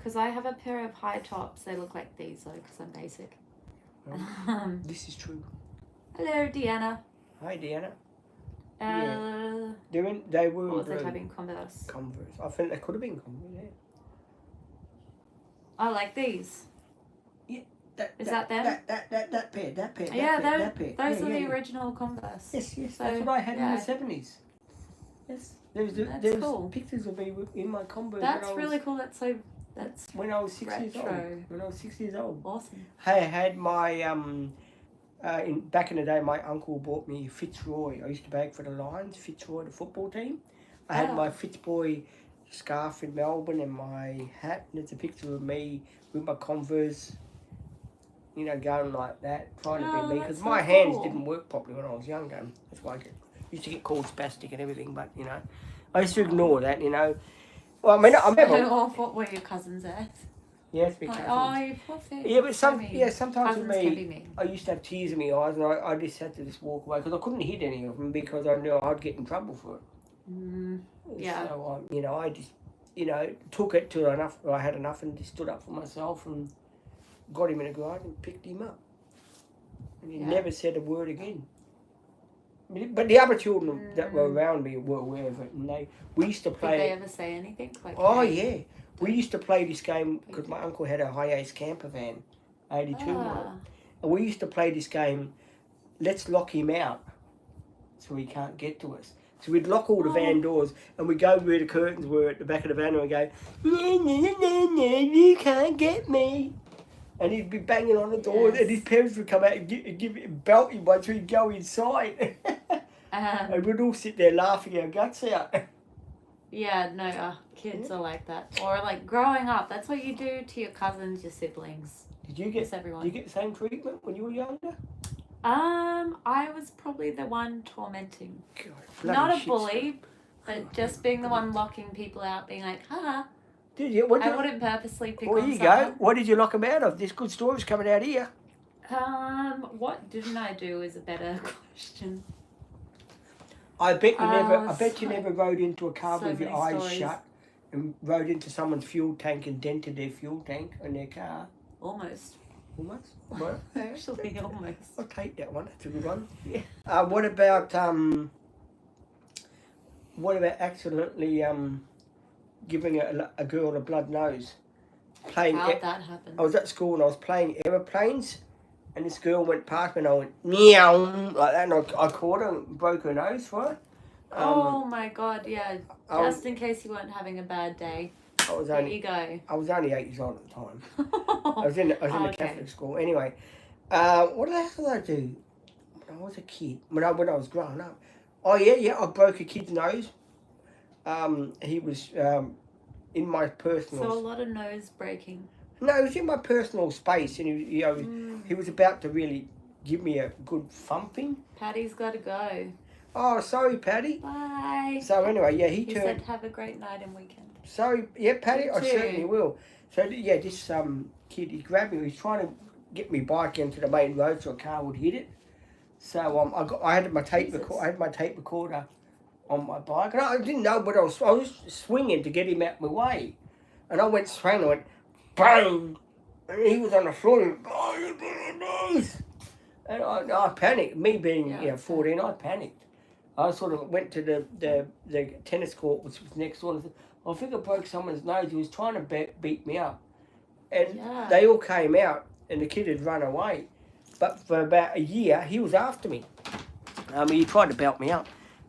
because I have a pair of high tops. They look like these though, because I'm basic. This is true. Hello, Deanna. Hi, Deanna. Yeah. They were What was blue. they typing? Converse. Converse. I think they could have been Converse. Yeah. I like these. Is that them? That pair. Yeah, that pair. those are the yeah. original Converse. Yes, So, that's what I had yeah. in the 70s. Yes, That's there was cool. pictures of me in my Converse. That's really cool. That's when I was 6 years old. retro. When I was 6 years old. Awesome. I had my back in the day, my uncle bought me Fitzroy. I used to bag for the Lions, Fitzroy, the football team. I had my Fitzboy scarf in Melbourne and my hat, and it's a picture of me with my Converse, you know, going like that, trying to be me, because my hands didn't work properly when I was younger. That's why I used to get called spastic and everything, but, you know, I used to ignore that, you know. Well, I mean, I remember... What were your cousins at? Yes, because... Oh, you poor thing. Yeah, but sometimes with cousins can be me, mean. I used to have tears in my eyes, and I just had to just walk away, because I couldn't hit any of them, because I knew I'd get in trouble for it. Yeah. So, you know, I just, you know, took it till I had enough and just stood up for myself and got him in a garden and picked him up. And he never said a word again. But the other children that were around me were aware of it, and we used to play... Did they ever say anything? Like, oh, yeah. We used to play this game, because my uncle had a high-ace camper van, 82 model. And we used to play this game, let's lock him out so he can't get to us. So we'd lock all the van doors, and we'd go where the curtains were at the back of the van, and we'd go, no, you can't get me. And he'd be banging on the door, and his parents would come out and belt him until he'd go inside. And we'd all sit there laughing our guts out. Yeah, no, kids are like that. Or like growing up, that's what you do to your cousins, your siblings. Did you get everyone. Did you get the same treatment when you were younger? I was probably the one tormenting. God, not a bully, but just being the one locking people out, being like, haha. Did you? I wouldn't purposely pick on someone. Well, you go. What did you lock them out of? There's good stories coming out here. What didn't I do is a better question. I bet you never. I bet you never rode into a car so with your many eyes stories. shut and rode into someone's fuel tank and dented their fuel tank on their car. Almost. Almost. Well, Actually, almost. I'll take that one. That's a good one. Yeah. What about accidentally giving a girl a blood nose? How'd that happen? I was at school and I was playing aeroplanes, and this girl went past me and I went meow like that, and I caught her and broke her nose for her. Oh my god, yeah. Just in case you weren't having a bad day. There you go. I was only 8 years old at the time. I was in the Catholic school. Anyway, what the hell did I do when I was a kid? When I was growing up. Oh yeah, I broke a kid's nose. He was in my personal. So a lot of nose breaking. No, it was in my personal space, and he was about to really give me a good thumping. Paddy's got to go. Oh, sorry, Paddy. Bye. So anyway, yeah, He said have a great night and weekend. Sorry, yeah, Paddy, I too. certainly will. So yeah, this kid, he grabbed me. He's trying to get me bike into the main road so a car would hit it. So I had my tape recorder on my bike, and I didn't know, but I was swinging to get him out of my way, and I went swinging, I went bang, and he was on the floor. And, oh, you did this! And I panicked. Me being 14, I panicked. I sort of went to the tennis court, which was next door. And said, I think I broke someone's nose. He was trying to beat me up, and they all came out, and the kid had run away. But for about a year, he was after me. He tried to belt me up,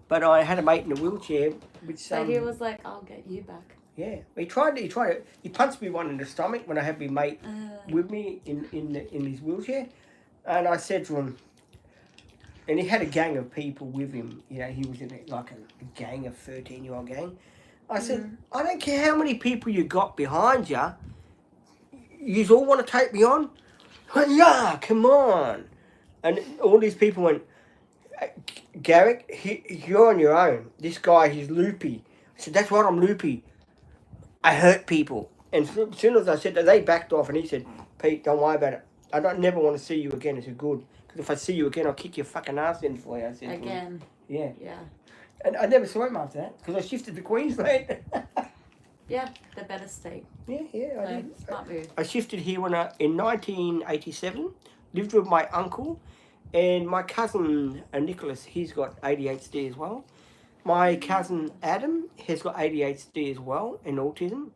but I had a mate in a wheelchair. So he was like, "I'll get you back." Yeah, he tried. He punched me one in the stomach when I had my mate with me in his wheelchair, and I said to him. And he had a gang of people with him. You know, he was in a gang, a 13-year-old gang. I said, I don't care how many people you got behind you. You all want to take me on? I went, yeah, come on. And all these people went, Garrick, you're on your own. This guy, he's loopy. I said, that's right, I'm loopy. I hurt people. And as soon as I said that, they backed off. And he said, Pete, don't worry about it. I never want to see you again. I said, good. If I see you again, I'll kick your fucking ass in for you. I said, again. Yeah. Yeah. And I never saw him after that because I shifted to Queensland. Yeah, the better state. Yeah, I did. Smart move. I shifted here in 1987. Lived with my uncle and my cousin Nicholas. He's got ADHD as well. My cousin Adam has got ADHD as well and autism.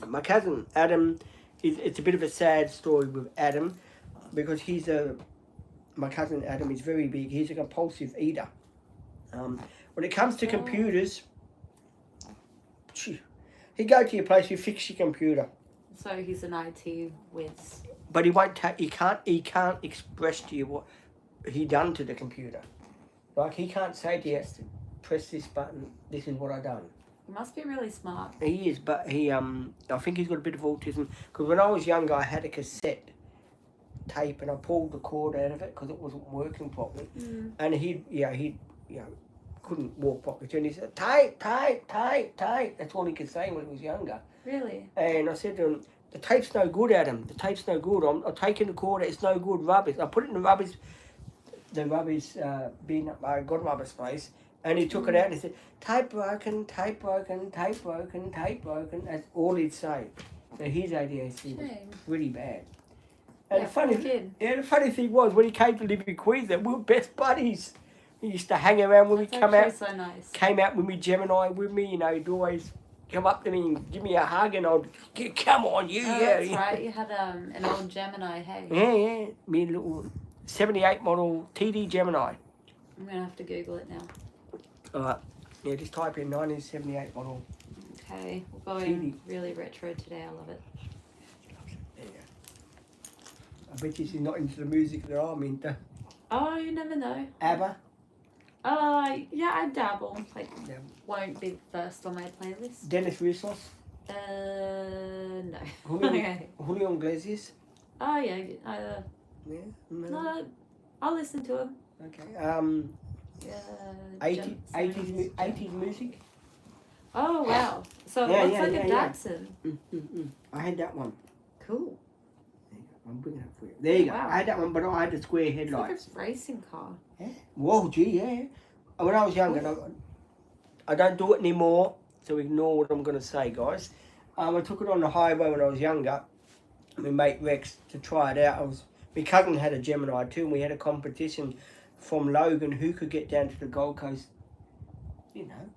My cousin Adam, it's a bit of a sad story with Adam because my cousin Adam is very big. He's a compulsive eater. When it comes to computers, he'd go to your place, you fix your computer. So he's an IT whiz. But he won't. He can't express to you what he done to the computer. Like he can't say to you, press this button. This is what I done. He must be really smart. He is, but I think he's got a bit of autism. Because when I was younger, I had a cassette tape and I pulled the cord out of it because it wasn't working properly. And he couldn't walk properly. And he said, tape. That's all he could say when he was younger. Really? And I said to him, the tape's no good, Adam. The tape's no good. I'm taking the cord. It's no good. Rubbish. I put it in the rubbish bin at my godmother's place. And he took it out and he said, tape broken. That's all he'd say. So his ADHD was pretty bad. And the funny thing was, when he came to live in Queensland, we were best buddies. He used to hang around with me, So nice. Came out with me, Gemini with me, he'd always come up to me and give me a hug and I'd, come on, you, That's right, you had an old Gemini, hey? Yeah, me little 78 model TD Gemini. I'm going to have to Google it now. Alright, yeah, just type in 1978 model. Okay, we're going really retro today, I love it. There you go. I bet you she's not into the music that I'm into. Oh, you never know. ABBA? Yeah, I dabble. Won't be first on my playlist. Dennis Russos? No. Julio Iglesias? Oh, yeah. Yeah? No, I'll listen to him. Okay. 80s music? Oh, wow. So it looks like a Datsun. I had that one. Cool. I'm bringing it up for you. There you go. Wow. I had that one, but I had the square headlights. It's like a racing car. Yeah. Whoa, gee, yeah. When I was younger, I don't do it anymore. so ignore what I'm going to say, guys. I took it on the highway when I was younger. My mate Rex to try it out. My cousin had a Gemini too, and we had a competition from Logan who could get down to the Gold Coast, you know,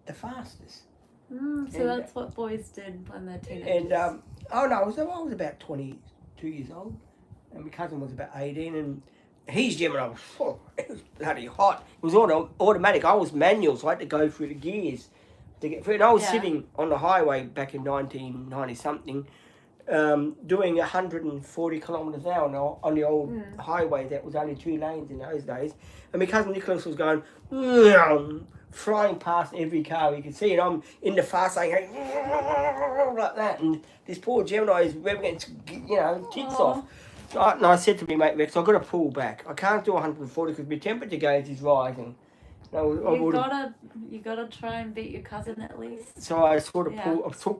the fastest. So And, that's what boys did when they're teenagers. And oh no, I was about 22 years old, and my cousin was about 18, and his Gemini was, it was bloody hot. It was automatic. I was manual, so I had to go through the gears to get through. And I was sitting on the highway back in 1990 something. Doing 140 kilometres an hour on the old highway that was only 2 lanes in those days, and my cousin Nicholas was going flying past every car you could see, and I'm in the fast lane like that, and this poor Gemini is revving its, you know, tits off. So I said to me mate Rex, I've got to pull back. I can't do 140 because my temperature gauge is rising. You gotta try and beat your cousin at least. So I sort of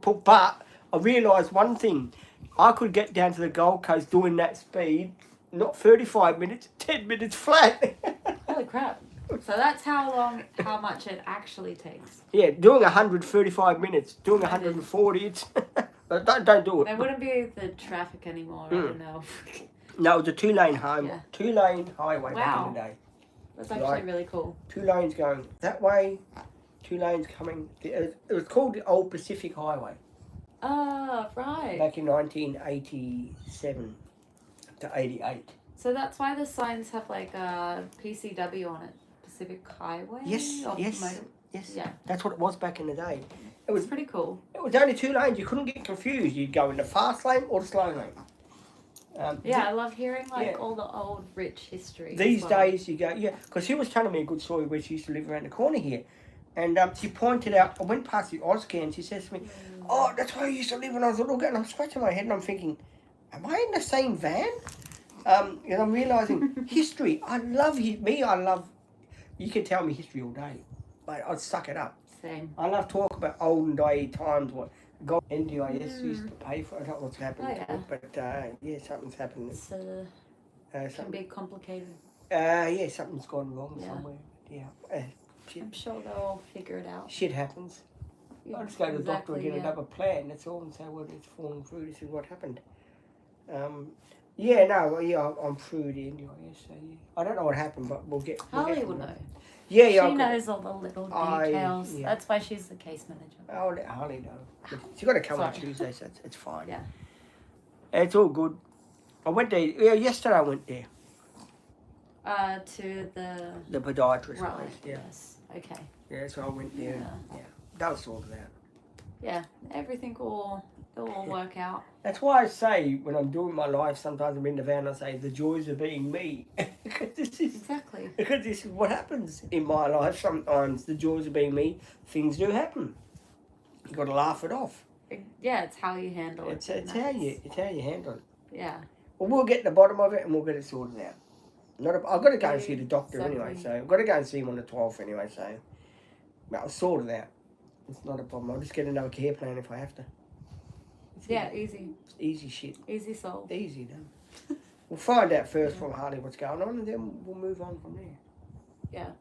pulled, but I realised one thing. I could get down to the Gold Coast doing that speed, not 35 minutes, 10 minutes flat. Holy crap. So that's how much it actually takes. Yeah, doing 135 minutes, doing 140, it's... don't do it. There wouldn't be the traffic anymore, I don't know. No, it was a 2-lane highway back in the day. That's actually really cool. 2 lanes going that way, 2 lanes coming. It was called the Old Pacific Highway. Oh, right. Back in 1987 to 88. So that's why the signs have like a PCW on it, Pacific Highway? Yes. Yeah. That's what it was back in the day. It was was pretty cool. It was only 2 lanes. You couldn't get confused. You'd go in the fast lane or the slow lane. I love hearing all the old rich history. These days you go, because she was telling me a good story where she used to live around the corner here. And she pointed out, I went past the Oscar and she says to me, oh, that's where I used to live when I was a little girl. And I'm scratching my head and I'm thinking, am I in the same van? And I'm realising history. I love, you can tell me history all day, but I'd suck it up. Same. I love talk about olden day times, what NDIS used to pay for. I don't know what's happened, but something's happened. It's, can be complicated. Something's gone wrong somewhere. I'm sure they'll figure it out. Shit happens. Yeah, I'll just go to the doctor and get another plan, that's all, and say, well, it's fallen through, this is what happened. I'm through the NDIS, so I don't know what happened, but we'll get... Harley will know. She knows all the little details. That's why she's the case manager. I'll let Harley know. She's got to come on Tuesday, so it's fine. Yeah. It's all good. I went there, yesterday I went there. To the podiatrist right, place, yes. Okay. Yeah, so I went there. Yeah. That was sorted out. Yeah, everything will work out. That's why I say when I'm doing my life, sometimes I'm in the van, I say the joys of being me. Because this is what happens in my life sometimes. The joys of being me, things do happen. You got to laugh it off. Yeah, it's how you handle it. It's how you handle it. Yeah. Well, we'll get to the bottom of it and we'll get it sorted out. I've got to go and see the doctor anyway, so I've got to go and see him on the 12th anyway, so I'll sort it out. It's not a problem. I'll just get another care plan if I have to. Easy. It's easy shit. Easy solved. Easy done. We'll find out first from Harley what's going on, and then we'll move on from there. Yeah.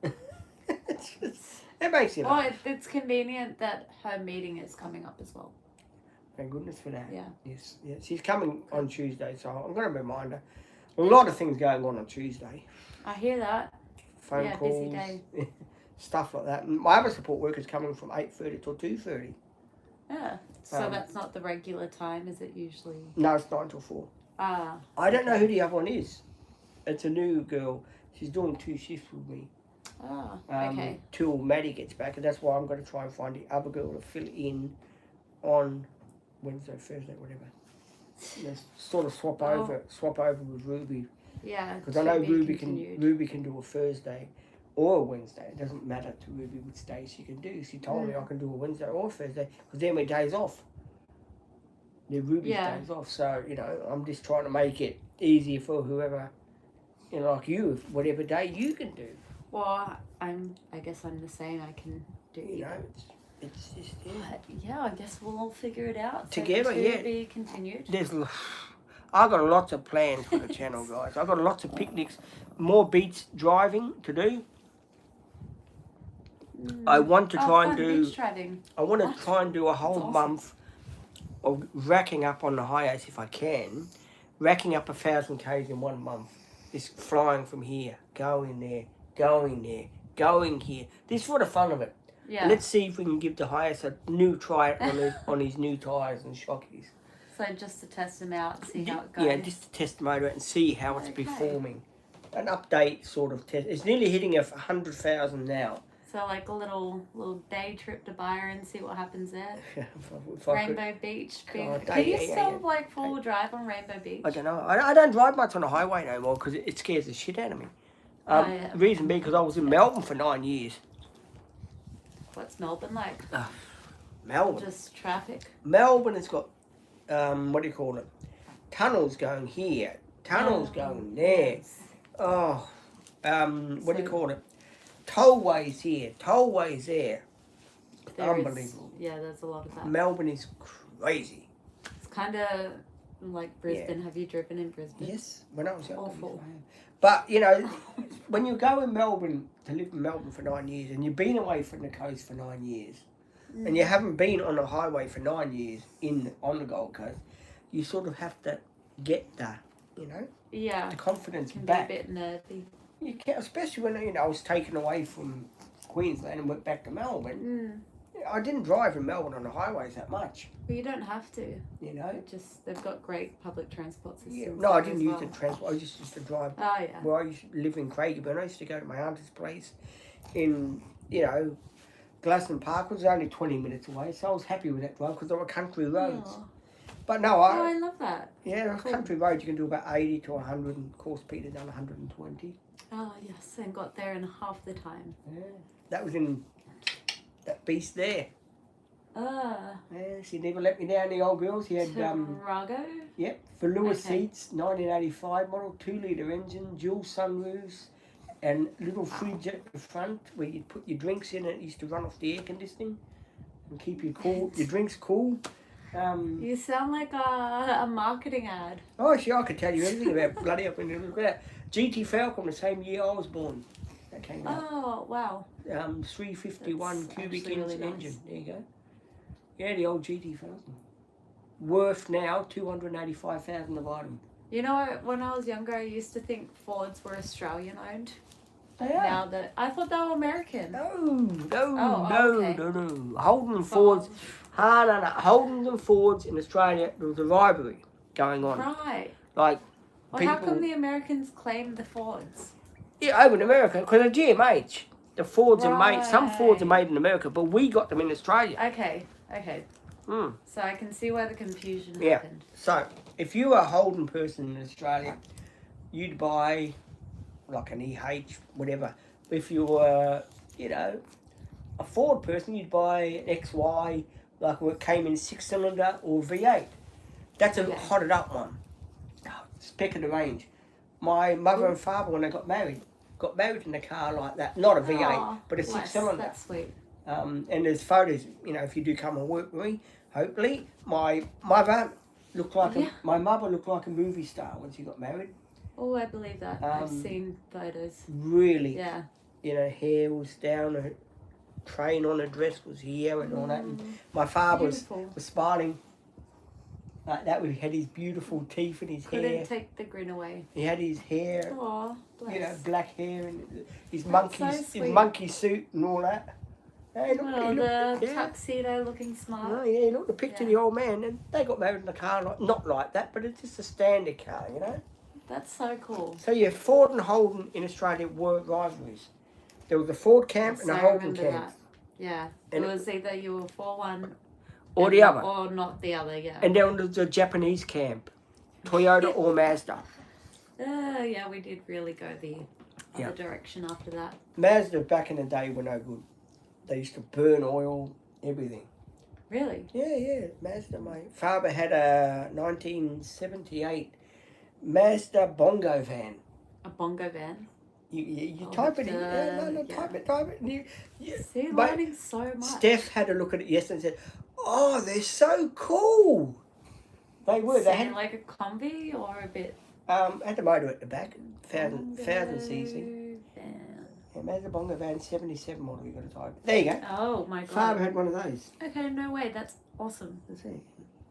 It makes it. Well, it's convenient that her meeting is coming up as well. Thank goodness for that. Yeah. Yes. Yeah. She's coming on Tuesday, so I'm going to remind her. A lot of things going on Tuesday. I hear that. Phone calls. Busy day. Stuff like that. My other support work is coming from 8:30 till 2:30. Yeah. So that's not the regular time, is it usually? No, it's 9 till 4. Ah. I don't know who the other one is. It's a new girl. She's doing 2 shifts with me. Oh, okay. Till Maddie gets back, and that's why I'm going to try and find the other girl to fill in on Wednesday, Thursday, whatever. Sort of swap over with Ruby. Yeah. Because I know Ruby can do a Thursday or a Wednesday. It doesn't matter to Ruby which day she can do. She told me I can do a Wednesday or a Thursday because they're my days off. They're Ruby's days off. So, I'm just trying to make it easier for whoever, like you, whatever day you can do. Well, I guess I'm the same. I can do It's just, I guess we'll all figure it out. Together, to be continued. I've got lots of plans for the channel, guys. I've got lots of picnics, more beach driving to do. I want to try and fun, do. beach driving. I want to What? try and do a whole awesome. month of racking up on the highways if I can, racking up 1,000 k's in 1 month. Just flying from here, going there, going there, going here. This is for the fun of it. Yeah. Let's see if we can give the highest a new try on his new tyres and shockies. So just to test them out and see how it goes. Yeah, just to test the motor and see how it's Okay. performing. An update sort of test. It's nearly hitting 100,000 now. So like a little day trip to Byron, see what happens there. If I could- Rainbow Beach. God, Can you yeah, still like full drive on Rainbow Beach? I don't know. I don't drive much on the highway no more because it scares the shit out of me. Yeah. Reason being because I was in Melbourne for 9 years. What's Melbourne like? Melbourne. Just traffic. Melbourne has got, what do you call it? Tunnels going here. Tunnels going there. Yes. Oh, what do you call it? Tollways here. Tollways there. There is- Unbelievable. there's a lot of that. Melbourne is crazy. It's kind of like Brisbane. Have you driven in Brisbane? Yes, when I was young. Awful. But, you know, when you go in Melbourne, to live in Melbourne for 9 years, and you've been away from the coast for 9 years, and you haven't been on the highway for 9 years on the Gold Coast, you sort of have to get the, you know, Yeah. the confidence Can back. be a bit nervy. You can, especially when, you know, I was taken away from Queensland and went back to Melbourne. I didn't drive in Melbourne on the highways that much, But you don't have to. you know. They've got great public transport systems. Yeah. No, I there didn't as use well. the transport. I just used to drive. Oh yeah. Well, I used to live in Craigieburn. I used to go to my auntie's place in, you know, Glaston Park was only 20 minutes away, so I was happy with that drive because there were country roads. Oh. But no, I love that. yeah, Cool. country roads you can do about 80 to 100, and of course Peter done 120. Oh yes, and got there in half the time. Yeah, that was in that beast there. Ah. Yeah, she never let me down. The old girls. He had Tarago. yep, for Lewis Okay. seats, 1985 model, 2-litre engine, dual sunroofs, and little fridge at the front where you'd put your drinks in and it used to run off the air conditioning and keep your drinks cool. You sound like a marketing ad. Oh, sure, I could tell you everything about bloody up in the GT Falcon, the same year I was born. That came out. Oh wow. 351 That's cubic actually inch really nice. engine. There you go. Yeah, the old GT Falcon. Worth now 285,000 of item. You know, when I was younger, I used to think Fords were Australian owned. They Now that I thought they were American. No. Okay. Holden and Fords. No. Holden and Fords in Australia, there was a rivalry going on. Right. Like, Well, how people. come the Americans claim the Fords? Yeah, over in America, because of GMH. The Fords are made, some Fords are made in America, but we got them in Australia. Okay. Mm. So I can see where the confusion Yeah. happened. So, if you were a Holden person in Australia, you'd buy like an EH, whatever. If you were, you know, a Ford person, you'd buy an XY, like it came in 6-cylinder or V8. That's a Okay. hotted up one. Spec of the range. My mother and father, when they got married in a car like that. Not a V8, Aw, but a bless, 6-cylinder. That's sweet. And there's photos, you know, if you do come and work with me, hopefully. My mother looked like my mother looked like a movie star when she got married. Oh, I believe that. I've seen photos. Really, Yeah. you know, hair was down, her train on her dress was here and all that. And my father was Beautiful. smiling like that. He had his beautiful teeth and his Couldn't hair. take the grin away. He had his hair, Aw, bless. you know, black hair and his That's so his sweet. monkey suit and all that. Hey, look, Well, he looked, the yeah. tuxedo looking smart. Oh, yeah, look, the picture of the old man, and they got married in a car, not like that, but it's just a standard car, you know? That's so cool. So, yeah, Ford and Holden in Australia were rivalries. There was a Ford camp and a I Holden remember camp. that. Yeah. And it was either you were for one Or and the not- other. Or not the other, yeah. And then there was a Japanese camp, Toyota or Mazda. Yeah, we did really go the Yeah. other direction after that. Mazda back in the day were no good. They used to burn oil, everything. Really? Yeah, Mazda, mate. Father had a 1978 Mazda Bongo van. A bongo van. You Oh, type it in. yeah. Type it. And you, See, but learning so much. Steph had a look at it yesterday and said, "Oh, they're so cool." They were. They Sound had like a combi or a bit. had the motor at the back, 1000 cc. Van. Yeah, Mazda Bongo van 77 model you got to type. There you go. Oh my god. Father had one of those. Okay, no way. That's awesome. See.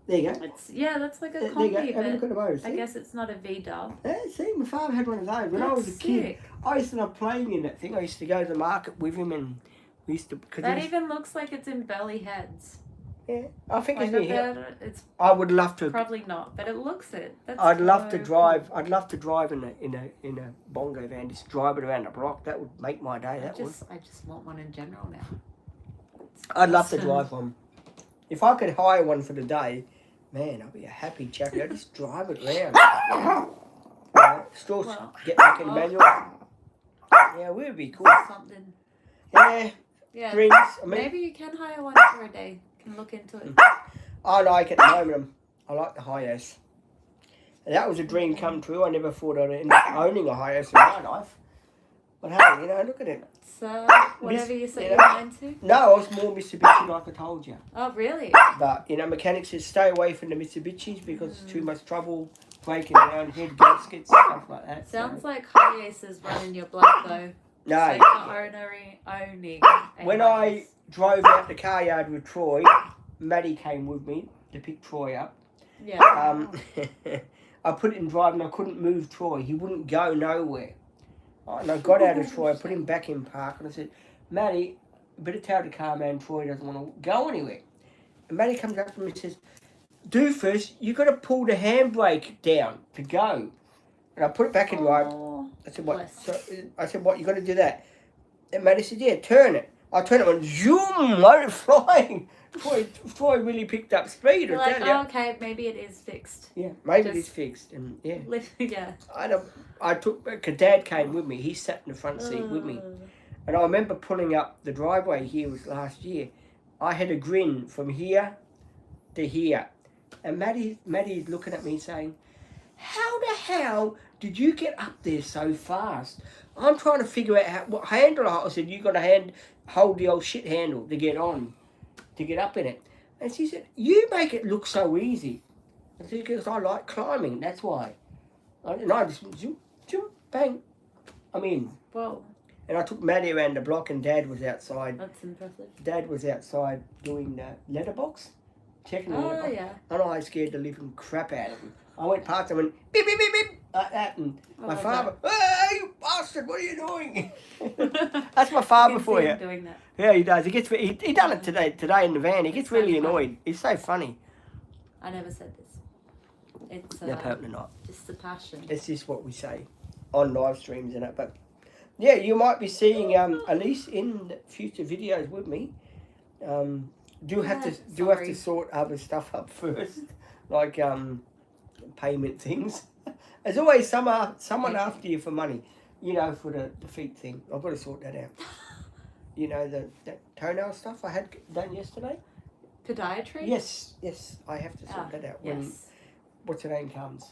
There you go. That's like a There you combi, go. Have a look but at those. I guess it's not a V-dub. Yeah, see, my father had one of those. When I was a kid, I used to love playing in that thing. I used to go to the market with him and we used to... That even looks like it's in Burley Heads. Yeah, I think Like it's near here. it's I would love to... probably not, but it looks it. That's I'd love to so drive. cool. I'd love to drive in a bongo van. Just drive it around the block. That would make my day. I just want one in general now. I'd love to drive one. If I could hire one for the day, man, I'd be a happy chappy. I'd just drive it around. Still get back in the manual. Yeah, we would be cool. Something. Yeah. Dreams. I mean, maybe you can hire one for a day. Can look into it. I like it at the moment. I like the Hi-Ace. That was a dream come true. I never thought I'd end up owning a Hi-Ace in my life. But hey, look at it. So, whatever you set your mind to? No, I was more Mitsubishi like I told you. Oh, really? But, mechanics says stay away from the Mitsubishis because it's too much trouble breaking down head gaskets, stuff like that. Sounds like Hi-Ace is running your blood, though. No. So you're not owning when I drove out the car yard with Troy, Maddie came with me to pick Troy up. Yeah. I put it in drive and I couldn't move Troy. He wouldn't go nowhere. And I got out of Troy, I put him back in park and I said, Maddie, better tell the car man Troy doesn't want to go anywhere. And Maddie comes up to me and says, Doofus, you got to pull the handbrake down to go. And I put it back in drive. I said, what? What, you got to do that? And Maddie said, yeah, turn it. I turned it and went, zoom, let it flying. Troy really picked up speed. You're like, okay, maybe it is fixed. Yeah, maybe it is fixed. And yeah. Yeah. I took, because Dad came with me. He sat in the front seat with me. And I remember pulling up the driveway here was last year. I had a grin from here to here. And Maddie's looking at me saying, how the hell did you get up there so fast? I'm trying to figure out what handle I said, you got to hold the old shit handle to get up in it. And she said, you make it look so easy. I said, because I like climbing, that's why. And I just zoom, zoom, bang, I'm in. Whoa. And I took Maddie around the block and Dad was outside. That's impressive. Dad was outside doing the letterbox, checking the letterbox. Yeah. And I scared the living crap out of him. I went past him and beep, beep, beep, beep, like that. And my father, hey, you bastard, what are you doing? That's my father for you. Doing that. Yeah, he does. He done it today in the van. He gets really annoyed. He's so funny. I never said this. It's No, apparently not. just the passion. It's just what we say on live streams and it. But yeah, you might be seeing Elise in future videos with me. Do have to sort other stuff up first, like payment things. There's always someone after you for money. For the feet thing. I've got to sort that out. That toenail stuff I had done yesterday. Podiatry? Yes, I have to sort that out when what's her name comes.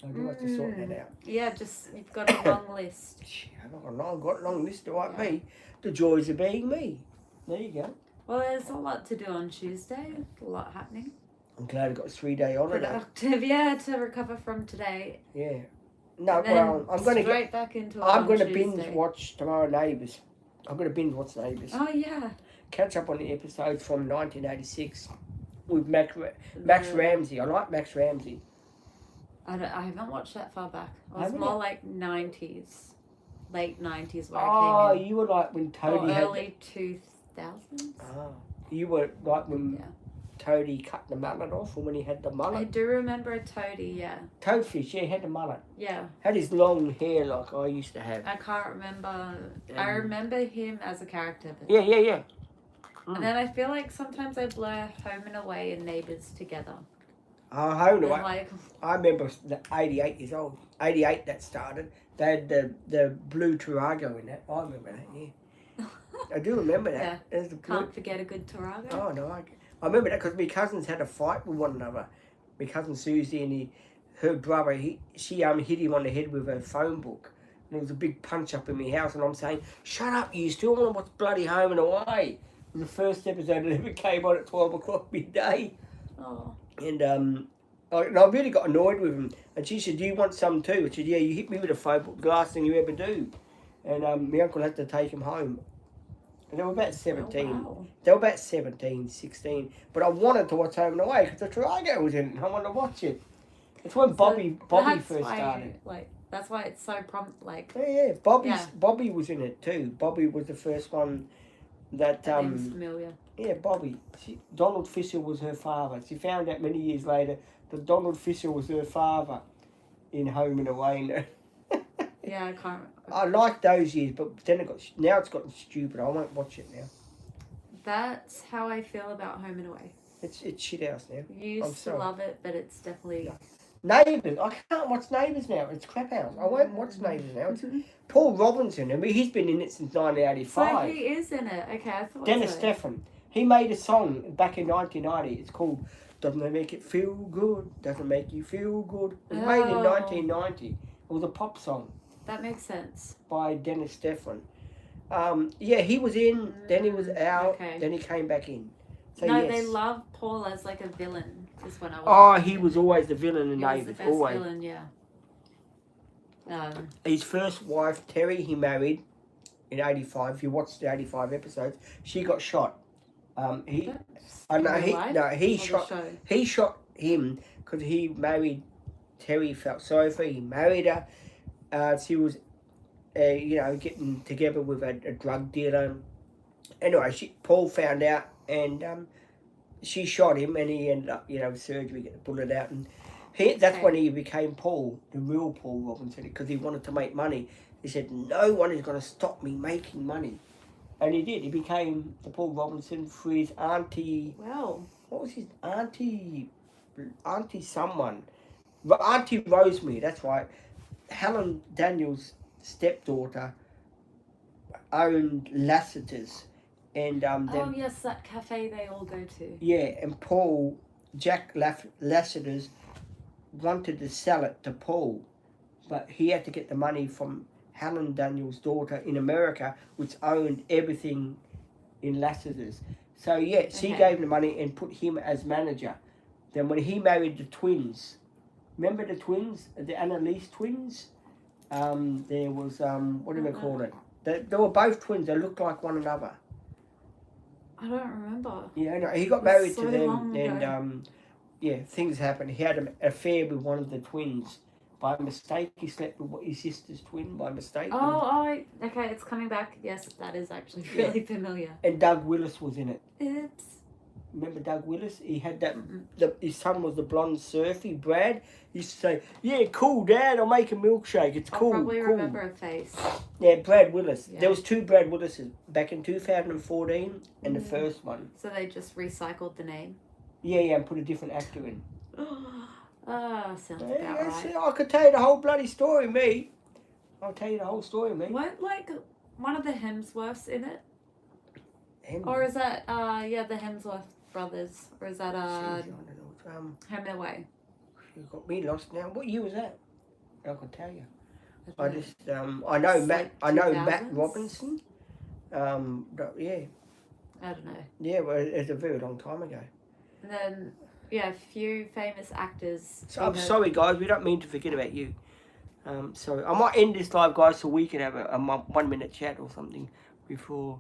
I do have to sort that out. Yeah, you've got a long list. I've got a long list like me. The joys of being me. There you go. Well, there's a lot to do on Tuesday. A lot happening. I'm glad I got a 3-day holiday. Productive, to recover from today. Yeah. No, well, I'm going to straight back into it. I'm going to binge watch tomorrow Neighbours. I'm going to binge watch Neighbours. Oh yeah. Catch up on the episodes from 1986 with Max Ramsey. I like Max Ramsey. I haven't watched that far back. I was more like 90s, late 90s where I came in. Oh, you were like when Toadie had early 2000s. Oh, you were like when Toadie cut the mullet off, or when he had the mullet. I do remember a Toadie, yeah. Toadfish, he had the mullet. Yeah. Had his long hair like I used to have. I can't remember. I remember him as a character. But yeah. And then I feel like sometimes I blur Home and Away and Neighbours together. Home and Away. Like, I remember 88 years old. 88 that started. They had the blue Turago in that. I remember that, yeah. I do remember that. Yeah. The can't forget a good Turago. Oh, no. I remember that because my cousins had a fight with one another. My cousin Susie and her brother, she hit him on the head with a phone book. And there was a big punch up in my house and I'm saying, shut up, you still want to watch bloody Home and Away. It was the first episode that ever came on at 12 o'clock midday. Oh. And I really got annoyed with him. And she said, do you want some too? I said, yeah, you hit me with a phone book, the last thing you ever do. And my uncle had to take him home. And they were about 17. Oh, wow. They were about 17, 16. But I wanted to watch Home and Away because the Karaoke was in it and I wanted to watch it. It's when Bobby That's first why, started. like, that's why it's so like. Yeah. Bobby was in it too. Bobby was the first one that That name's familiar. yeah, Bobby. Donald Fisher was her father. She found out many years later that Donald Fisher was her father in Home and Away. Yeah, I can't. I liked those years, but then now it's gotten stupid. I won't watch it now. That's how I feel about Home and Away. It's shit house now. You used to love it, but it's definitely. Neighbours. I can't watch Neighbours now. It's crap house. I won't watch Neighbours now. It's Paul Robinson. I mean, he's been in it since 1985. So he is in it. Okay, I thought Dennis so. Stephan. He made a song back in 1990. It's called "Doesn't It Make It Feel Good? Doesn't Make You Feel Good." It was made in 1990. It was a pop song That makes sense. by Dennis Stephan. Yeah, he was in. Then he was out. Okay. Then he came back in. So No, yes. they love Paul as like a villain. Is when I was. Oh, he was always the villain in He was the Neighbours. best Always. villain, yeah. His first wife, Terry, he married in 85. If you watched the 85 episodes, she got shot. He shot him because he married Terry. Felt sorry for her. He married her. She was, getting together with a drug dealer. Anyway, Paul found out and she shot him, and he ended up, surgery, get the bullet out, and that's when he became Paul, the real Paul Robinson, because he wanted to make money. He said, "No one is going to stop me making money," and he did. He became the Paul Robinson for his auntie. Wow. What was his auntie? Auntie someone, Auntie Rosemary. That's right. Helen Daniels' stepdaughter owned Lassiter's. And Oh yes, that cafe they all go to. Yeah, and Jack Lassiter's wanted to sell it to Paul, but he had to get the money from Helen Daniels' daughter in America, which owned everything in Lassiter's. So yeah, she gave him the money and put him as manager. Then when he married the twins, remember the twins, the Annalise twins? There was what do they call it? They were both twins. They looked like one another. I don't remember. Yeah, no, he got married so to them, long and things happened. He had an affair with one of the twins by mistake. He slept with his sister's twin by mistake. Okay, it's coming back. Yes, that is actually really familiar. And Doug Willis was in it. Oops. Remember Doug Willis? He had that. His son was the blonde surfy Brad. He used to say, "Yeah, cool, Dad. I'll make a milkshake. It's cool." I probably cool. remember a face. Yeah, Brad Willis. Yeah. There was two Brad Willises back in 2014, and the first one. So they just recycled the name. Yeah, and put a different actor in. Sounds about right. I could tell you the whole bloody story, mate. I'll tell you the whole story, mate. Weren't like one of the Hemsworths in it? Henry. Or is that the Hemsworth brothers? Or is that I don't know. Home and Away? You got me lost now. What year was that? I can tell you. I I just I know It's Matt. like I know 2000s? Matt Robinson. Yeah. I don't know. Yeah, well, it's a very long time ago. And then a few famous actors. So I'm sorry, guys. We don't mean to forget about you. Sorry. I might end this live, guys, so we can have a 1 minute chat or something before.